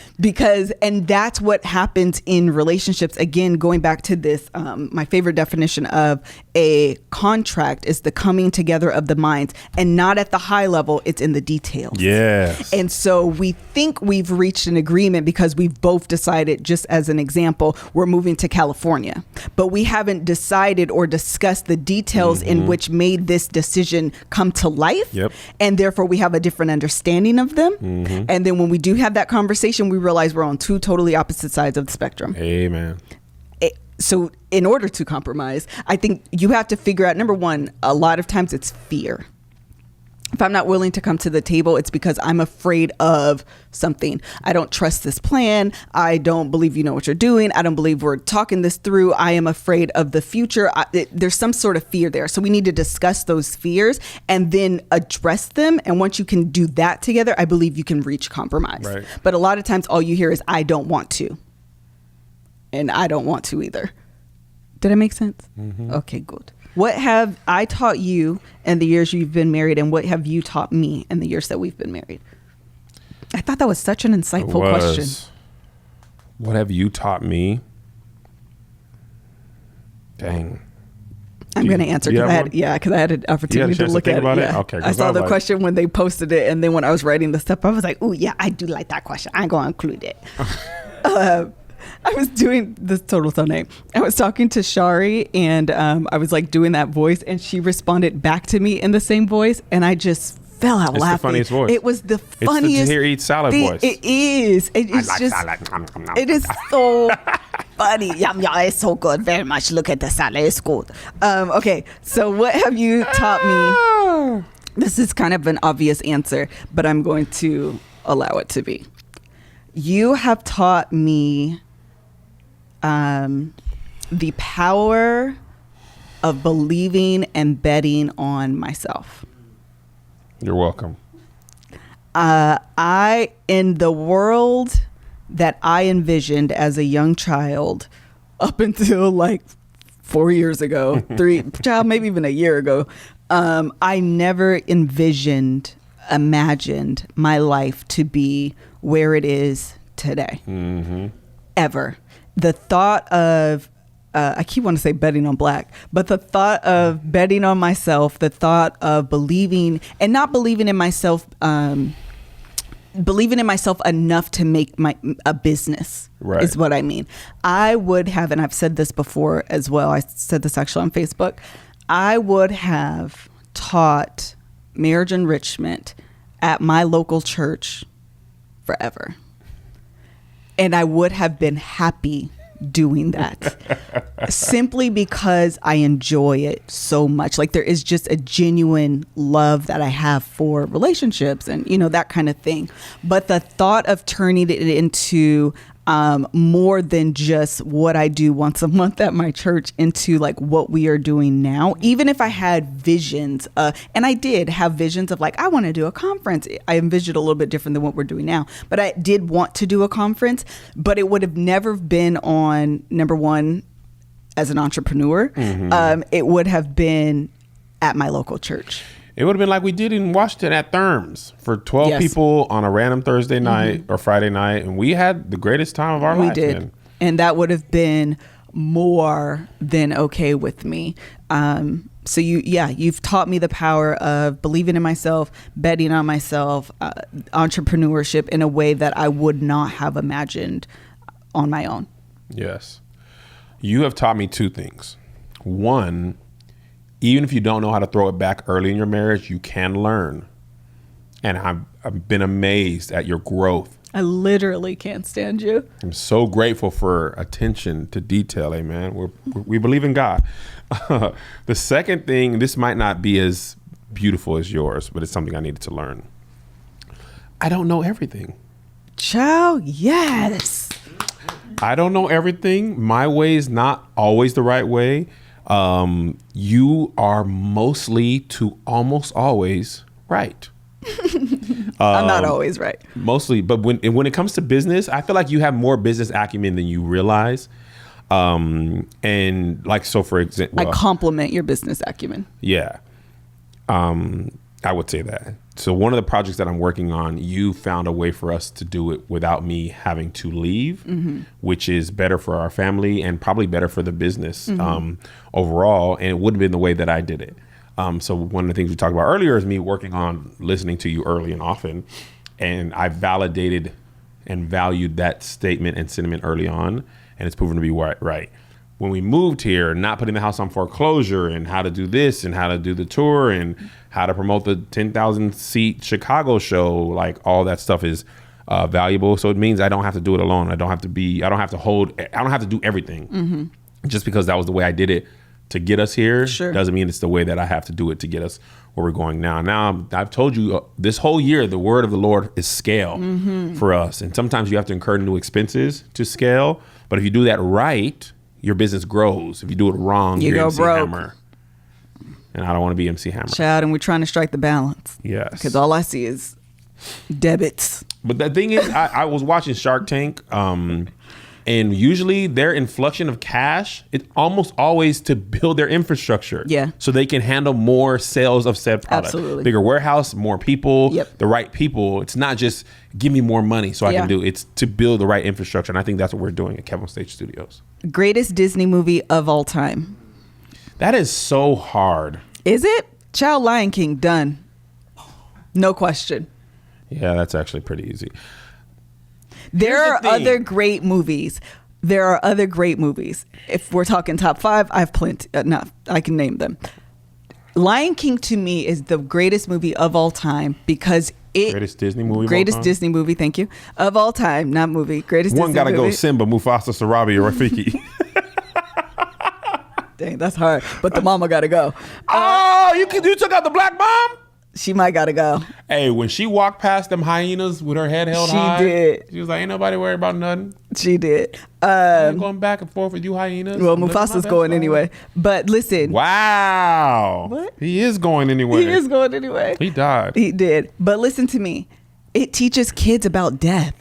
Speaker 1: And that's what happens in relationships. Again, going back to this, my favorite definition of a contract is the coming together of the minds, and not at the high level, it's in the details.
Speaker 2: Yes.
Speaker 1: And so we think we've reached an agreement because we've both decided, just as an example, we're moving to California, but we haven't decided or discussed the details in which made this decision come to life.
Speaker 2: Yep.
Speaker 1: And therefore we have a different understanding of them. And then when we do have that conversation, we realize we're on two totally opposite sides of the spectrum.
Speaker 2: Amen.
Speaker 1: So in order to compromise, I think you have to figure out, number one, a lot of times it's fear. If I'm not willing to come to the table, it's because I'm afraid of something. I don't trust this plan. I don't believe you know what you're doing. I don't believe we're talking this through. I am afraid of the future. There's some sort of fear there. So we need to discuss those fears and then address them. And once you can do that together, I believe you can reach compromise.
Speaker 2: Right.
Speaker 1: But a lot of times all you hear is, I don't want to. And I don't want to either. Did I make sense? Okay, good. What have I taught you in the years you've been married, and what have you taught me in the years that we've been married? I thought that was such an insightful question.
Speaker 2: What have you taught me? Dang.
Speaker 1: I'm going to answer because I had an opportunity to look at it.
Speaker 2: Yeah. Okay,
Speaker 1: I saw the question when they posted it, and then when I was writing the stuff, I was like, "Oh yeah, I do like that question. I'm going to include it." I was doing this total name. I was talking to Shari and I was like doing that voice and she responded back to me in the same voice and I just fell out laughing.
Speaker 2: It's the funniest voice.
Speaker 1: It was the funniest.
Speaker 2: It's the here eat salad voice.
Speaker 1: It is. It's
Speaker 2: I like
Speaker 1: just,
Speaker 2: salad.
Speaker 1: it is so funny. Yum, yum, it's so good. Very much. Look at the salad. It's good. Okay. So what have you taught me? This is kind of an obvious answer, but I'm going to allow it to be. You have taught me the power of believing and betting on myself.
Speaker 2: You're welcome.
Speaker 1: In the world that I envisioned as a young child up until like 4 years ago, maybe even a year ago, I never imagined my life to be where it is today. Ever. The thought of, I keep wanting to say betting on black, but the thought of betting on myself, the thought of believing and not believing in myself, believing in myself enough to make a business is what I mean. I would have, and I've said this before as well, I said this actually on Facebook, I would have taught marriage enrichment at my local church forever. And I would have been happy doing that simply because I enjoy it so much. Like, there is just a genuine love that I have for relationships and, you know, that kind of thing. But the thought of turning it into more than just what I do once a month at my church into like what we are doing now, even if I had visions, and I did have visions of like, I want to do a conference. I envisioned a little bit different than what we're doing now, but I did want to do a conference, but it would have never been on, number one, as an entrepreneur. It would have been at my local church.
Speaker 2: It would have been like we did in Washington at Therms for 12 people on a random Thursday night or Friday night. And we had the greatest time of our lives. We did. Man.
Speaker 1: And that would have been more than okay with me. So you've taught me the power of believing in myself, betting on myself, entrepreneurship in a way that I would not have imagined on my own.
Speaker 2: Yes. You have taught me two things. One, even if you don't know how to throw it back early in your marriage, you can learn. And I've been amazed at your growth.
Speaker 1: I literally can't stand you.
Speaker 2: I'm so grateful for attention to detail, amen. We believe in God. The second thing, this might not be as beautiful as yours, but it's something I needed to learn. I don't know everything.
Speaker 1: Child, yes.
Speaker 2: I don't know everything. My way is not always the right way. You are mostly to almost always right.
Speaker 1: I'm not always right.
Speaker 2: Mostly, but when it comes to business, I feel like you have more business acumen than you realize. And like, so for example,
Speaker 1: I compliment your business acumen.
Speaker 2: Yeah. I would say that. So one of the projects that I'm working on, you found a way for us to do it without me having to leave, which is better for our family and probably better for the business overall. And it wouldn't have been the way that I did it. So one of the things we talked about earlier is me working on listening to you early and often. And I validated and valued that statement and sentiment early on. And it's proven to be right. When we moved here, not putting the house on foreclosure and how to do this and how to do the tour and how to promote the 10,000 seat Chicago show, like all that stuff is valuable. So it means I don't have to do it alone. I don't have to do everything. Just because that was the way I did it to get us here doesn't mean it's the way that I have to do it to get us where we're going now. Now, I've told you this whole year, the word of the Lord is scale for us. And sometimes you have to incur new expenses to scale. But if you do that right, your business grows. If you do it wrong, you're MC broke. Hammer. And I don't want to be MC Hammer.
Speaker 1: Child, and we're trying to strike the balance.
Speaker 2: Yes.
Speaker 1: Because all I see is debits.
Speaker 2: But the thing is, I was watching Shark Tank, and usually their inflection of cash, it's almost always to build their infrastructure.
Speaker 1: Yeah.
Speaker 2: So they can handle more sales of said product.
Speaker 1: Absolutely.
Speaker 2: Bigger warehouse, more people,
Speaker 1: Yep.
Speaker 2: the right people. It's not just give me more money so I can do it. It's to build the right infrastructure. And I think that's what we're doing at Kevin Stage Studios.
Speaker 1: Greatest Disney movie of all time.
Speaker 2: That is so hard.
Speaker 1: Is it? Child, Lion King, done. No question.
Speaker 2: Yeah, that's actually pretty easy.
Speaker 1: There are other great movies. If we're talking top 5, I have plenty enough. I can name them. Lion King to me is the greatest movie of all time because
Speaker 2: greatest Disney movie.
Speaker 1: Disney movie. Thank you. Of all time, not movie. Greatest
Speaker 2: one
Speaker 1: Disney movie.
Speaker 2: One gotta go Simba, Mufasa, Sarabi, or Rafiki.
Speaker 1: Dang, that's hard. But the mama gotta go.
Speaker 2: Oh, you took out the black mom?
Speaker 1: She might gotta go.
Speaker 2: Hey, when she walked past them hyenas with her head held high,
Speaker 1: she did.
Speaker 2: She was like, "Ain't nobody worried about nothing."
Speaker 1: She did.
Speaker 2: I'm going back and forth with you hyenas.
Speaker 1: Well, Mufasa's going anyway. But listen.
Speaker 2: Wow.
Speaker 1: What?
Speaker 2: He is going anyway. He died.
Speaker 1: He did. But listen to me. It teaches kids about death.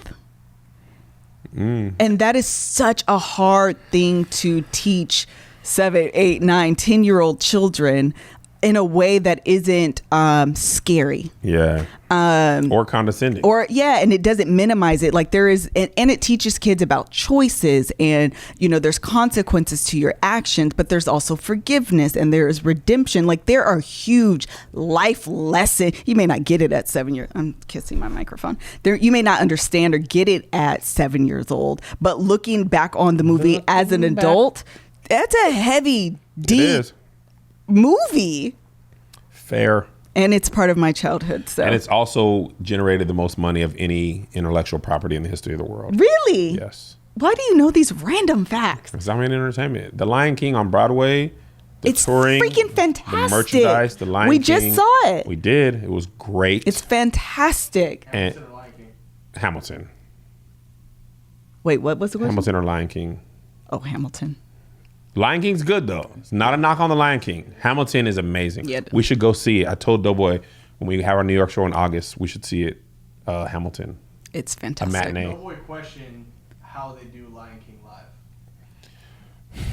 Speaker 1: And that is such a hard thing to teach 7, 8, 9, 10-year-old children in a way that isn't scary.
Speaker 2: Yeah. Or condescending.
Speaker 1: And it doesn't minimize it. Like there is, and it teaches kids about choices and, there's consequences to your actions, but there's also forgiveness and there is redemption. Like there are huge life lessons. You may not get it at 7 years. I'm kissing my microphone. You may not understand or get it at 7 years old, but looking back on the movie as an adult, that's a heavy, deep movie.
Speaker 2: Fair.
Speaker 1: And it's part of my childhood. So.
Speaker 2: And it's also generated the most money of any intellectual property in the history of the world.
Speaker 1: Really?
Speaker 2: Yes.
Speaker 1: Why do you know these random facts?
Speaker 2: Because I'm in entertainment. The Lion King on Broadway.
Speaker 1: It's
Speaker 2: touring,
Speaker 1: freaking fantastic.
Speaker 2: The merchandise, the Lion
Speaker 1: We
Speaker 2: King.
Speaker 1: just saw it.
Speaker 2: We did. It was great.
Speaker 1: It's fantastic.
Speaker 2: And Hamilton.
Speaker 1: Wait, what was the question?
Speaker 2: Hamilton or Lion King?
Speaker 1: Oh, Hamilton.
Speaker 2: Lion King's good though. It's not a knock on the Lion King. Hamilton is amazing.
Speaker 1: Yeah.
Speaker 2: We should go see it. I told Doughboy when we have our New York show in August, we should see it. Hamilton.
Speaker 1: It's
Speaker 2: A
Speaker 1: fantastic.
Speaker 2: matinee.
Speaker 3: Doughboy question how they do Lion King live.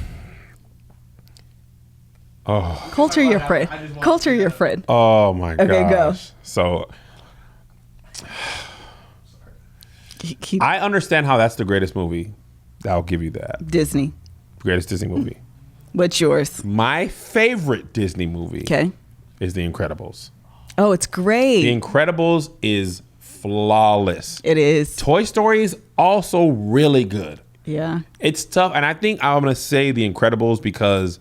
Speaker 2: Oh.
Speaker 1: Culture your friend. Culture your friend.
Speaker 2: Oh my gosh.
Speaker 1: Okay, go.
Speaker 2: So I understand how that's the greatest movie. I'll give you that.
Speaker 1: Disney.
Speaker 2: Greatest Disney movie.
Speaker 1: What's yours?
Speaker 2: My favorite Disney movie
Speaker 1: Okay.
Speaker 2: is The Incredibles.
Speaker 1: Oh, it's great.
Speaker 2: The Incredibles is flawless.
Speaker 1: It is.
Speaker 2: Toy Story is also really good.
Speaker 1: Yeah.
Speaker 2: It's tough, and I think I'm going to say The Incredibles because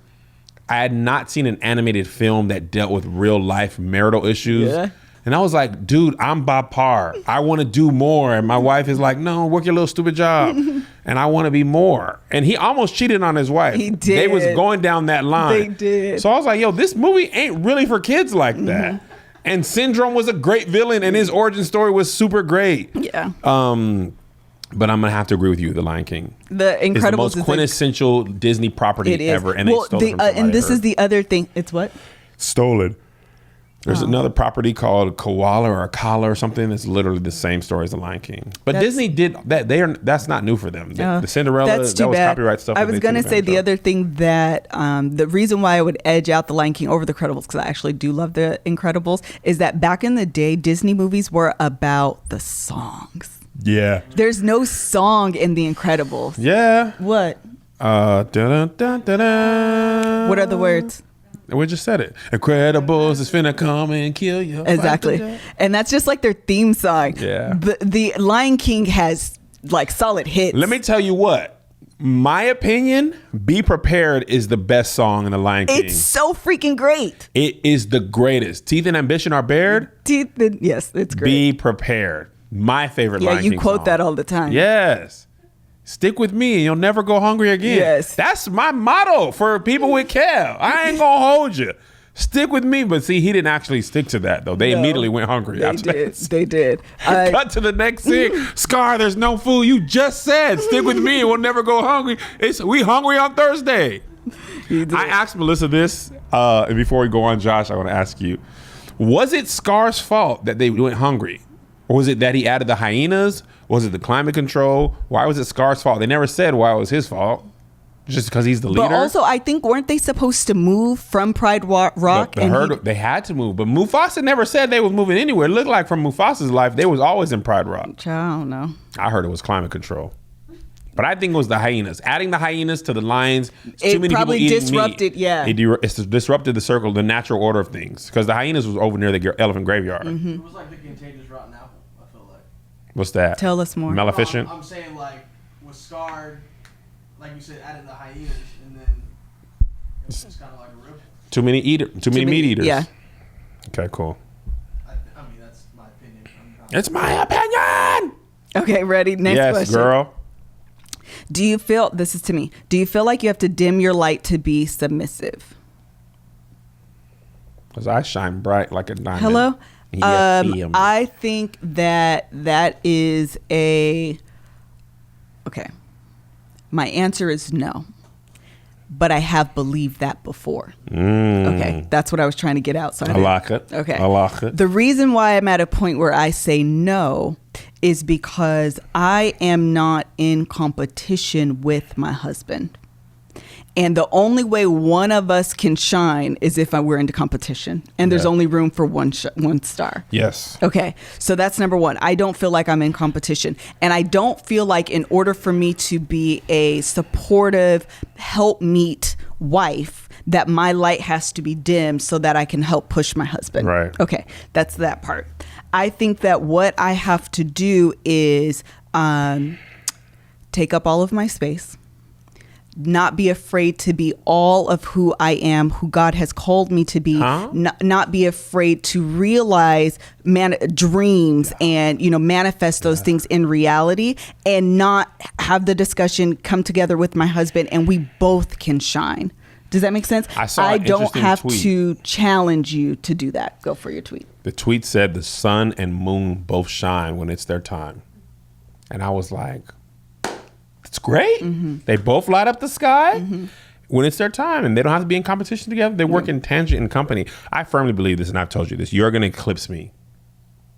Speaker 2: I had not seen an animated film that dealt with real life marital issues.
Speaker 1: Yeah.
Speaker 2: And I was like, dude, I'm Bob Parr. I want to do more. And my wife is like, no, work your little stupid job. And I want to be more. And he almost cheated on his wife.
Speaker 1: He did.
Speaker 2: They was going down that line.
Speaker 1: They did.
Speaker 2: So I was like, yo, this movie ain't really for kids like that. And Syndrome was a great villain, and his origin story was super great.
Speaker 1: Yeah.
Speaker 2: But I'm gonna have to agree with you. The Lion King.
Speaker 1: The Incredibles
Speaker 2: is the most quintessential Disney property ever, and they stole it from somebody.
Speaker 1: and this is the other thing. It's what?
Speaker 2: Stolen. There's another property called Koala or Akala or something that's literally the same story as The Lion King. But Disney did that. That's not new for them. The Cinderella,
Speaker 1: that's too
Speaker 2: that was
Speaker 1: bad.
Speaker 2: copyright stuff.
Speaker 1: I was going to say the other thing that the reason why I would edge out The Lion King over The Incredibles, because I actually do love The Incredibles, is that back in the day, Disney movies were about the songs.
Speaker 2: Yeah.
Speaker 1: There's no song in The Incredibles.
Speaker 2: Yeah.
Speaker 1: What?
Speaker 2: Da-da-da-da-da.
Speaker 1: What are the words?
Speaker 2: We just said it. Incredibles is finna come and kill you.
Speaker 1: Exactly. And that's just like their theme song.
Speaker 2: Yeah.
Speaker 1: The Lion King has like solid hits.
Speaker 2: Let me tell you what. My opinion, Be Prepared is the best song in The Lion King.
Speaker 1: It's so freaking great.
Speaker 2: It is the greatest. Teeth and Ambition are bared.
Speaker 1: Yes, it's great.
Speaker 2: Be Prepared. My favorite Lion King
Speaker 1: Yeah, you quote
Speaker 2: song.
Speaker 1: that all the time.
Speaker 2: Yes. Stick with me and you'll never go hungry again.
Speaker 1: Yes.
Speaker 2: That's my motto for people with Cal. I ain't gonna hold you. Stick with me. But see, he didn't actually stick to that though. They immediately went hungry.
Speaker 1: They did.
Speaker 2: Cut to the next scene. Scar, there's no food. You just said stick with me and we'll never go hungry. We hungry on Thursday. I asked Melissa this, and before we go on, Josh, I want to ask you, was it Scar's fault that they went hungry? Or was it that he added the hyenas? Was it the climate control? Why was it Scar's fault? They never said why it was his fault. Just because he's the leader?
Speaker 1: But also, I think, weren't they supposed to move from Pride Rock?
Speaker 2: The herd, they had to move. But Mufasa never said they was moving anywhere. It looked like from Mufasa's life, they was always in Pride Rock.
Speaker 1: I don't know.
Speaker 2: I heard it was climate control. But I think it was the hyenas. Adding the hyenas to the lions. Too many
Speaker 1: probably
Speaker 2: people eating
Speaker 1: disrupted,
Speaker 2: meat.
Speaker 1: yeah.
Speaker 2: It's disrupted the circle, the natural order of things. Because the hyenas was over near the elephant graveyard.
Speaker 3: It was like the contagious rotten apple, I feel like.
Speaker 2: What's that?
Speaker 1: Tell us more.
Speaker 2: Maleficent?
Speaker 3: I'm saying like was scarred, like you said, added the hyenas, and then it was just kind of like a rip.
Speaker 2: Too many meat eaters.
Speaker 1: Yeah.
Speaker 2: Okay, cool.
Speaker 3: I mean, that's my opinion.
Speaker 2: It's my opinion.
Speaker 1: Okay, ready? Next question.
Speaker 2: Yes, girl.
Speaker 1: Do you feel like you have to dim your light to be submissive?
Speaker 2: Because I shine bright like a diamond.
Speaker 1: Hello?
Speaker 2: Yes, ma'am.
Speaker 1: I think that is okay. My answer is no. But I have believed that before. Okay, that's what I was trying to get out. So
Speaker 2: I like it.
Speaker 1: Okay.
Speaker 2: I like it.
Speaker 1: The reason why I'm at a point where I say no is because I am not in competition with my husband. And the only way one of us can shine is if we're into competition. And there's only room for one star.
Speaker 2: Yes.
Speaker 1: Okay. So that's number one. I don't feel like I'm in competition. And I don't feel like in order for me to be a supportive, helpmeet wife, that my light has to be dimmed so that I can help push my husband.
Speaker 2: Right.
Speaker 1: Okay. That's that part. I think that what I have to do is take up all of my space. not be afraid to be all of who I am, who God has called me to be, not be afraid to realize dreams and, manifest those things in reality, and not have the discussion come together with my husband and we both can shine. Does that make sense? I don't have to challenge you to do that. Go for your tweet.
Speaker 2: The tweet said the sun and moon both shine when it's their time. And I was like, it's great. They both light up the sky when it's their time, and they don't have to be in competition together. They work in tangent and company. I firmly believe this, and I've told you this. You're going to eclipse me.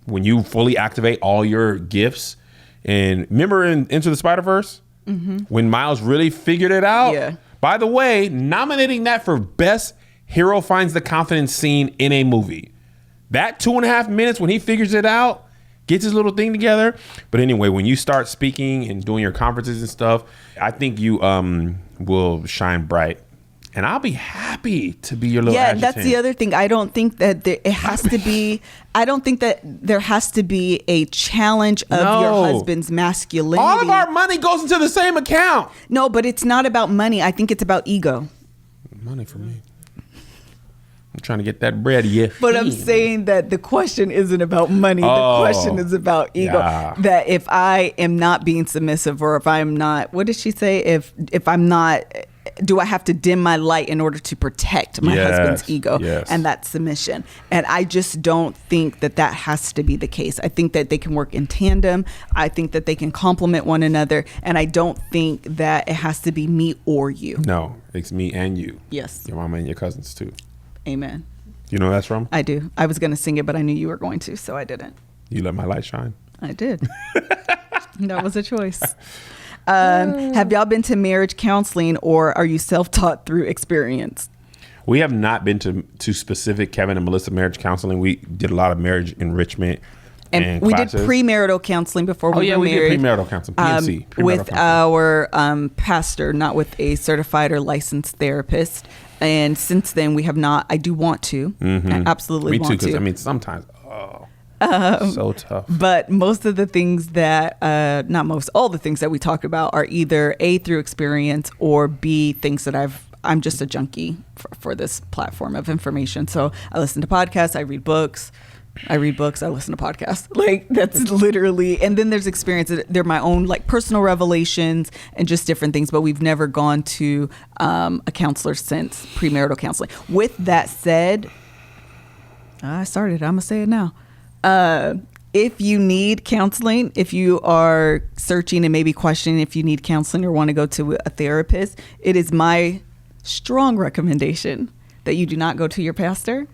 Speaker 2: When you fully activate all your gifts, and remember in Into the Spider-Verse, when Miles really figured it out?
Speaker 1: Yeah.
Speaker 2: By the way, nominating that for best hero finds the confidence scene in a movie. That 2.5 minutes when he figures it out, gets his little thing together. But anyway, when you start speaking and doing your conferences and stuff, I think you will shine bright. And I'll be happy to be your little adjutant.
Speaker 1: That's the other thing. I don't think that I don't think that there has to be a challenge of your husband's masculinity.
Speaker 2: All of our money goes into the same account.
Speaker 1: No, but it's not about money. I think it's about ego.
Speaker 2: Money for me. I'm trying to get that bread, yeah.
Speaker 1: But I'm saying that the question isn't about money. The question is about ego. Yeah. That if I am not being submissive, or if I'm not, what did she say? If I'm not, do I have to dim my light in order to protect my husband's ego?
Speaker 2: Yes.
Speaker 1: And that's submission. And I just don't think that has to be the case. I think that they can work in tandem. I think that they can complement one another. And I don't think that it has to be me or you.
Speaker 2: No, it's me and you.
Speaker 1: Yes.
Speaker 2: Your mama and your cousins too.
Speaker 1: Amen.
Speaker 2: You know where that's from?
Speaker 1: I do. I was going to sing it, but I knew you were going to, so I didn't.
Speaker 2: You let my light shine.
Speaker 1: I did. That was a choice. Have y'all been to marriage counseling, or are you self-taught through experience?
Speaker 2: We have not been to specific Kevin and Melissa marriage counseling. We did a lot of marriage enrichment.
Speaker 1: And we
Speaker 2: classes.
Speaker 1: did premarital counseling before we were married.
Speaker 2: We did premarital counseling, PNC.
Speaker 1: With our pastor, not with a certified or licensed therapist. And since then, we have not. I do want to. I absolutely want to. Me too,
Speaker 2: because, I mean, sometimes, so tough.
Speaker 1: But most of the things that, all the things that we talk about are either A, through experience, or B, things that I'm just a junkie for this platform of information. So I listen to podcasts, I read books, I listen to podcasts. Like, that's literally, and then there's experiences. They're my own, like, personal revelations and just different things, but we've never gone to a counselor since premarital counseling. With that said, I'm going to say it now. If you need counseling, if you are searching and maybe questioning if you need counseling or want to go to a therapist, it is my strong recommendation that you do not go to your pastor,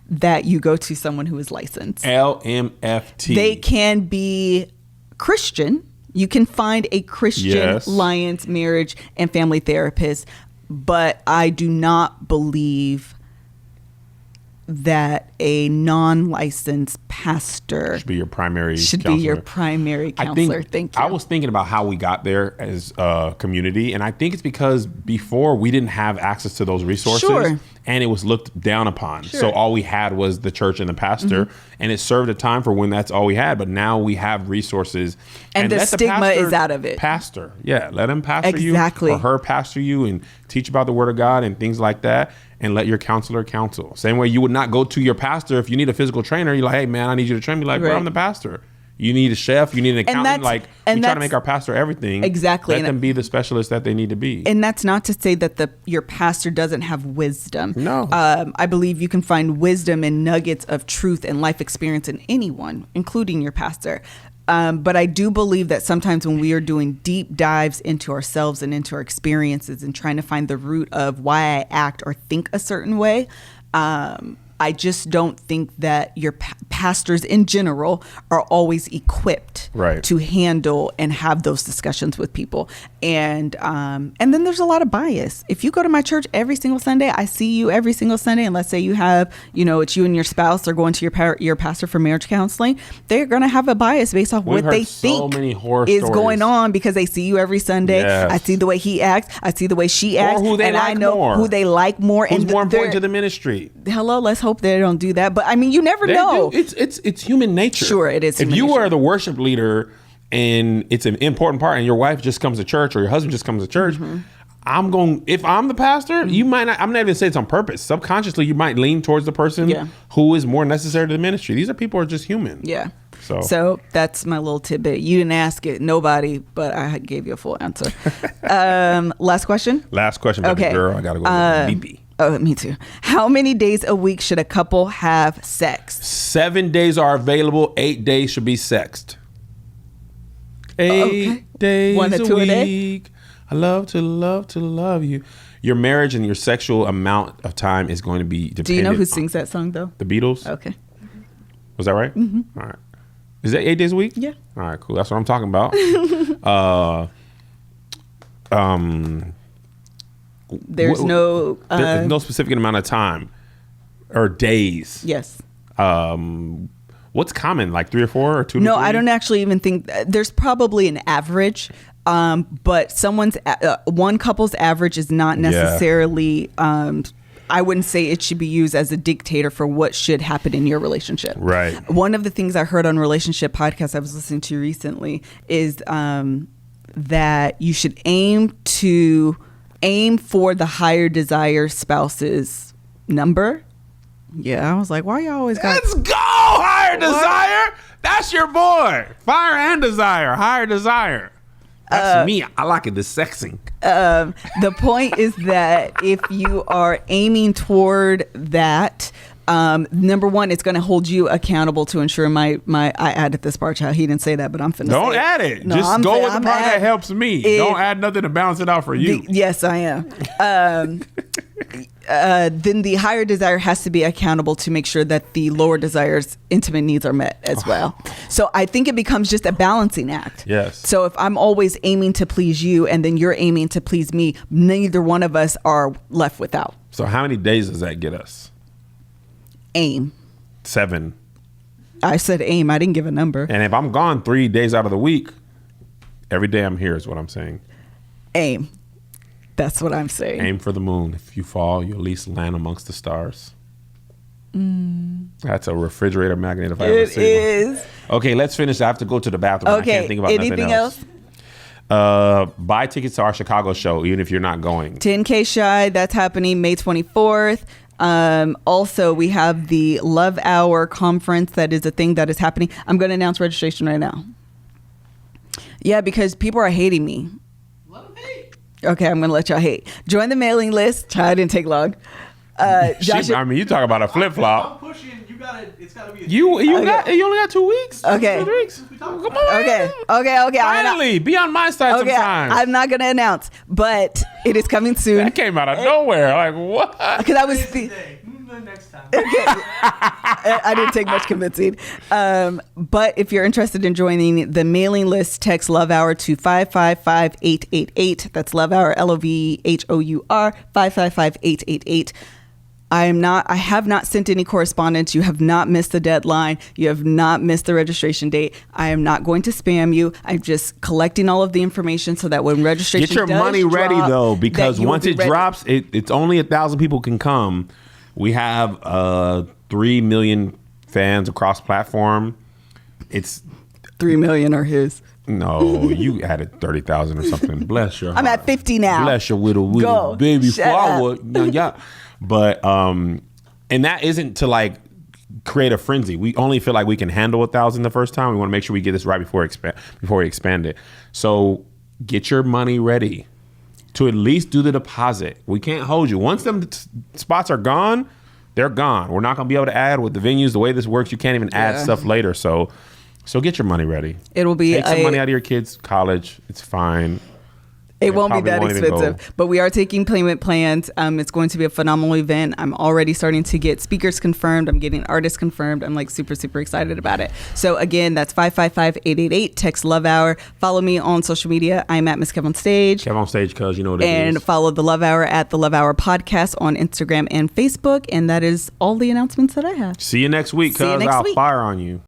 Speaker 1: that you go to someone who is licensed.
Speaker 2: LMFT.
Speaker 1: They can be Christian. You can find a Christian alliance, marriage, and family therapist, but I do not believe that a non-licensed pastor
Speaker 2: should be your primary
Speaker 1: counselor. Thank you.
Speaker 2: I was thinking about how we got there as a community, and I think it's because before we didn't have access to those resources, and it was looked down upon. So all we had was the church and the pastor, and it served a time for when that's all we had. But now we have resources,
Speaker 1: and the stigma is out of it.
Speaker 2: Pastor, let him pastor you, or her pastor you, and teach about the Word of God and things like that. And let your counselor counsel. Same way you would not go to your pastor if you need a physical trainer. You're like, hey, man, I need you to train me. Like, bro, I'm the pastor. You need a chef. You need an accountant. Like, we try to make our pastor everything.
Speaker 1: Exactly.
Speaker 2: Let them be the specialist that they need to be.
Speaker 1: And that's not to say that your pastor doesn't have wisdom.
Speaker 2: No.
Speaker 1: I believe you can find wisdom and nuggets of truth and life experience in anyone, including your pastor. But I do believe that sometimes when we are doing deep dives into ourselves and into our experiences and trying to find the root of why I act or think a certain way, I just don't think that your pastors in general are always equipped to handle and have those discussions with people. And then there's a lot of bias. If you go to my church every single Sunday, I see you every single Sunday, and let's say you have, it's you and your spouse are going to your pastor for marriage counseling, they're going to have a bias based off what they think is going on because they see you every Sunday. Yes. I see the way he acts. I see the way she acts.
Speaker 2: Or who they
Speaker 1: and
Speaker 2: like
Speaker 1: I know
Speaker 2: more.
Speaker 1: Who they like more.
Speaker 2: Who's more important to the ministry.
Speaker 1: Hello, let's hope they don't do that. But I mean, you never know.
Speaker 2: It's human nature.
Speaker 1: Sure, it is.
Speaker 2: If you are the worship leader and it's an important part, and your wife just comes to church or your husband just comes to church, if I'm the pastor, you might not, I'm not even saying it's on purpose. Subconsciously, you might lean towards the person who is more necessary to the ministry. These are people who are just human.
Speaker 1: Yeah. So that's my little tidbit. You didn't ask it, nobody, but I gave you a full answer. Last question?
Speaker 2: Last question, baby girl. I got to go with BB.
Speaker 1: Oh, me too. How many days a week should a couple have sex?
Speaker 2: 7 days are available. 8 days should be sexed. 8 days
Speaker 1: 1 to 2
Speaker 2: a
Speaker 1: a day?
Speaker 2: week. I love to love you. Your marriage and your sexual amount of time is going to be dependent.
Speaker 1: Do you know who sings that song, though?
Speaker 2: The Beatles?
Speaker 1: Okay.
Speaker 2: Was that right? Mm-hmm. All right. Is that 8 days a week?
Speaker 1: Yeah.
Speaker 2: All right, cool. That's what I'm talking about.
Speaker 1: There's no
Speaker 2: specific amount of time or days.
Speaker 1: Yes.
Speaker 2: What's common? Like 3 or 4 or 2 to 3?
Speaker 1: No, I don't actually even think there's probably an average. But one couple's average is not necessarily, I wouldn't say it should be used as a dictator for what should happen in your relationship.
Speaker 2: Right.
Speaker 1: One of the things I heard on relationship podcasts I was listening to recently is that you should aim for the higher desire spouse's number. Yeah, I was like, why y'all always got...
Speaker 2: Let's go! Higher desire! That's your boy! Fire and desire. Higher desire. That's me. I like it. The sexing.
Speaker 1: The point is that if you are aiming toward that, number one, it's going to hold you accountable to ensure I added this part, child. He didn't say that, but I'm finna
Speaker 2: Don't
Speaker 1: say
Speaker 2: add it.
Speaker 1: No,
Speaker 2: Just go with the part that helps me. Don't add nothing to balance it out for you.
Speaker 1: Yes, I am. Then the higher desire has to be accountable to make sure that the lower desire's intimate needs are met as well. So I think it becomes just a balancing act.
Speaker 2: Yes.
Speaker 1: So if I'm always aiming to please you and then you're aiming to please me, neither one of us are left without.
Speaker 2: So how many days does that get us?
Speaker 1: Aim.
Speaker 2: 7.
Speaker 1: I said aim. I didn't give a number.
Speaker 2: And if I'm gone 3 days out of the week, every day I'm here is what I'm saying.
Speaker 1: Aim. That's what I'm saying.
Speaker 2: Aim for the moon. If you fall, you at least land amongst the stars. That's a refrigerator magnet if I ever see one. It is. Okay, let's finish. I have to go to the bathroom.
Speaker 1: Okay.
Speaker 2: I can't think about
Speaker 1: anything else?
Speaker 2: Buy tickets to our Chicago show, even if you're not going.
Speaker 1: 10K Shy. That's happening May 24th. Also, we have the LoveHour conference. That is a thing that is happening. I'm going to announce registration right now. Yeah, because people are hating me.
Speaker 3: Let them hate.
Speaker 1: Okay, I'm going to let y'all hate. Join the mailing list. It didn't take long.
Speaker 2: Josh, I mean, you talk about a flip flop.
Speaker 3: I'm pushing. It's got to be.
Speaker 2: You only got 2 weeks.
Speaker 1: Okay.
Speaker 2: 2 weeks.
Speaker 3: Come
Speaker 2: on.
Speaker 1: Okay.
Speaker 2: Finally, be on my side sometimes.
Speaker 1: I'm not gonna announce, but it is coming soon.
Speaker 2: That came out of nowhere. Like what?
Speaker 1: Because I was
Speaker 3: next time.
Speaker 1: Okay. I didn't take much convincing. But if you're interested in joining the mailing list, text LoveHour to 555-888. That's LoveHour, LOVHOUR, 555-888. I have not sent any correspondence. You have not missed the deadline. You have not missed the registration date. I am not going to spam you. I'm just collecting all of the information so that when registration
Speaker 2: get your money ready though, because once it drops, it's only 1,000 people can come. We have 3 million fans across platform. It's
Speaker 1: 3 million are his.
Speaker 2: No, you added 30,000 or something. Bless your heart.
Speaker 1: I'm at 50 now.
Speaker 2: Bless your widow baby forward. Yeah. But and that isn't to like create a frenzy. We only feel like we can handle 1,000 the first time. We want to make sure we get this right before we expand it. So get your money ready to at least do the deposit. We can't hold you. Once them spots are gone, they're gone. We're not going to be able to add with the venues. The way this works, you can't even add stuff later. So get your money ready.
Speaker 1: It'll be
Speaker 2: take some money out of your kids' college. It's fine.
Speaker 1: It won't be that expensive, but we are taking payment plans. It's going to be a phenomenal event. I'm already starting to get speakers confirmed. I'm getting artists confirmed. I'm like super, super excited about it. So again, that's 555-888. Text LoveHour. Follow me on social media. I'm at Miss Kev on Stage.
Speaker 2: Kev on Stage, cuz you know what it is.
Speaker 1: And follow the LoveHour at the LoveHour Podcast on Instagram and Facebook. And that is all the announcements that I have.
Speaker 2: See you next week, cuz I'll fire on you.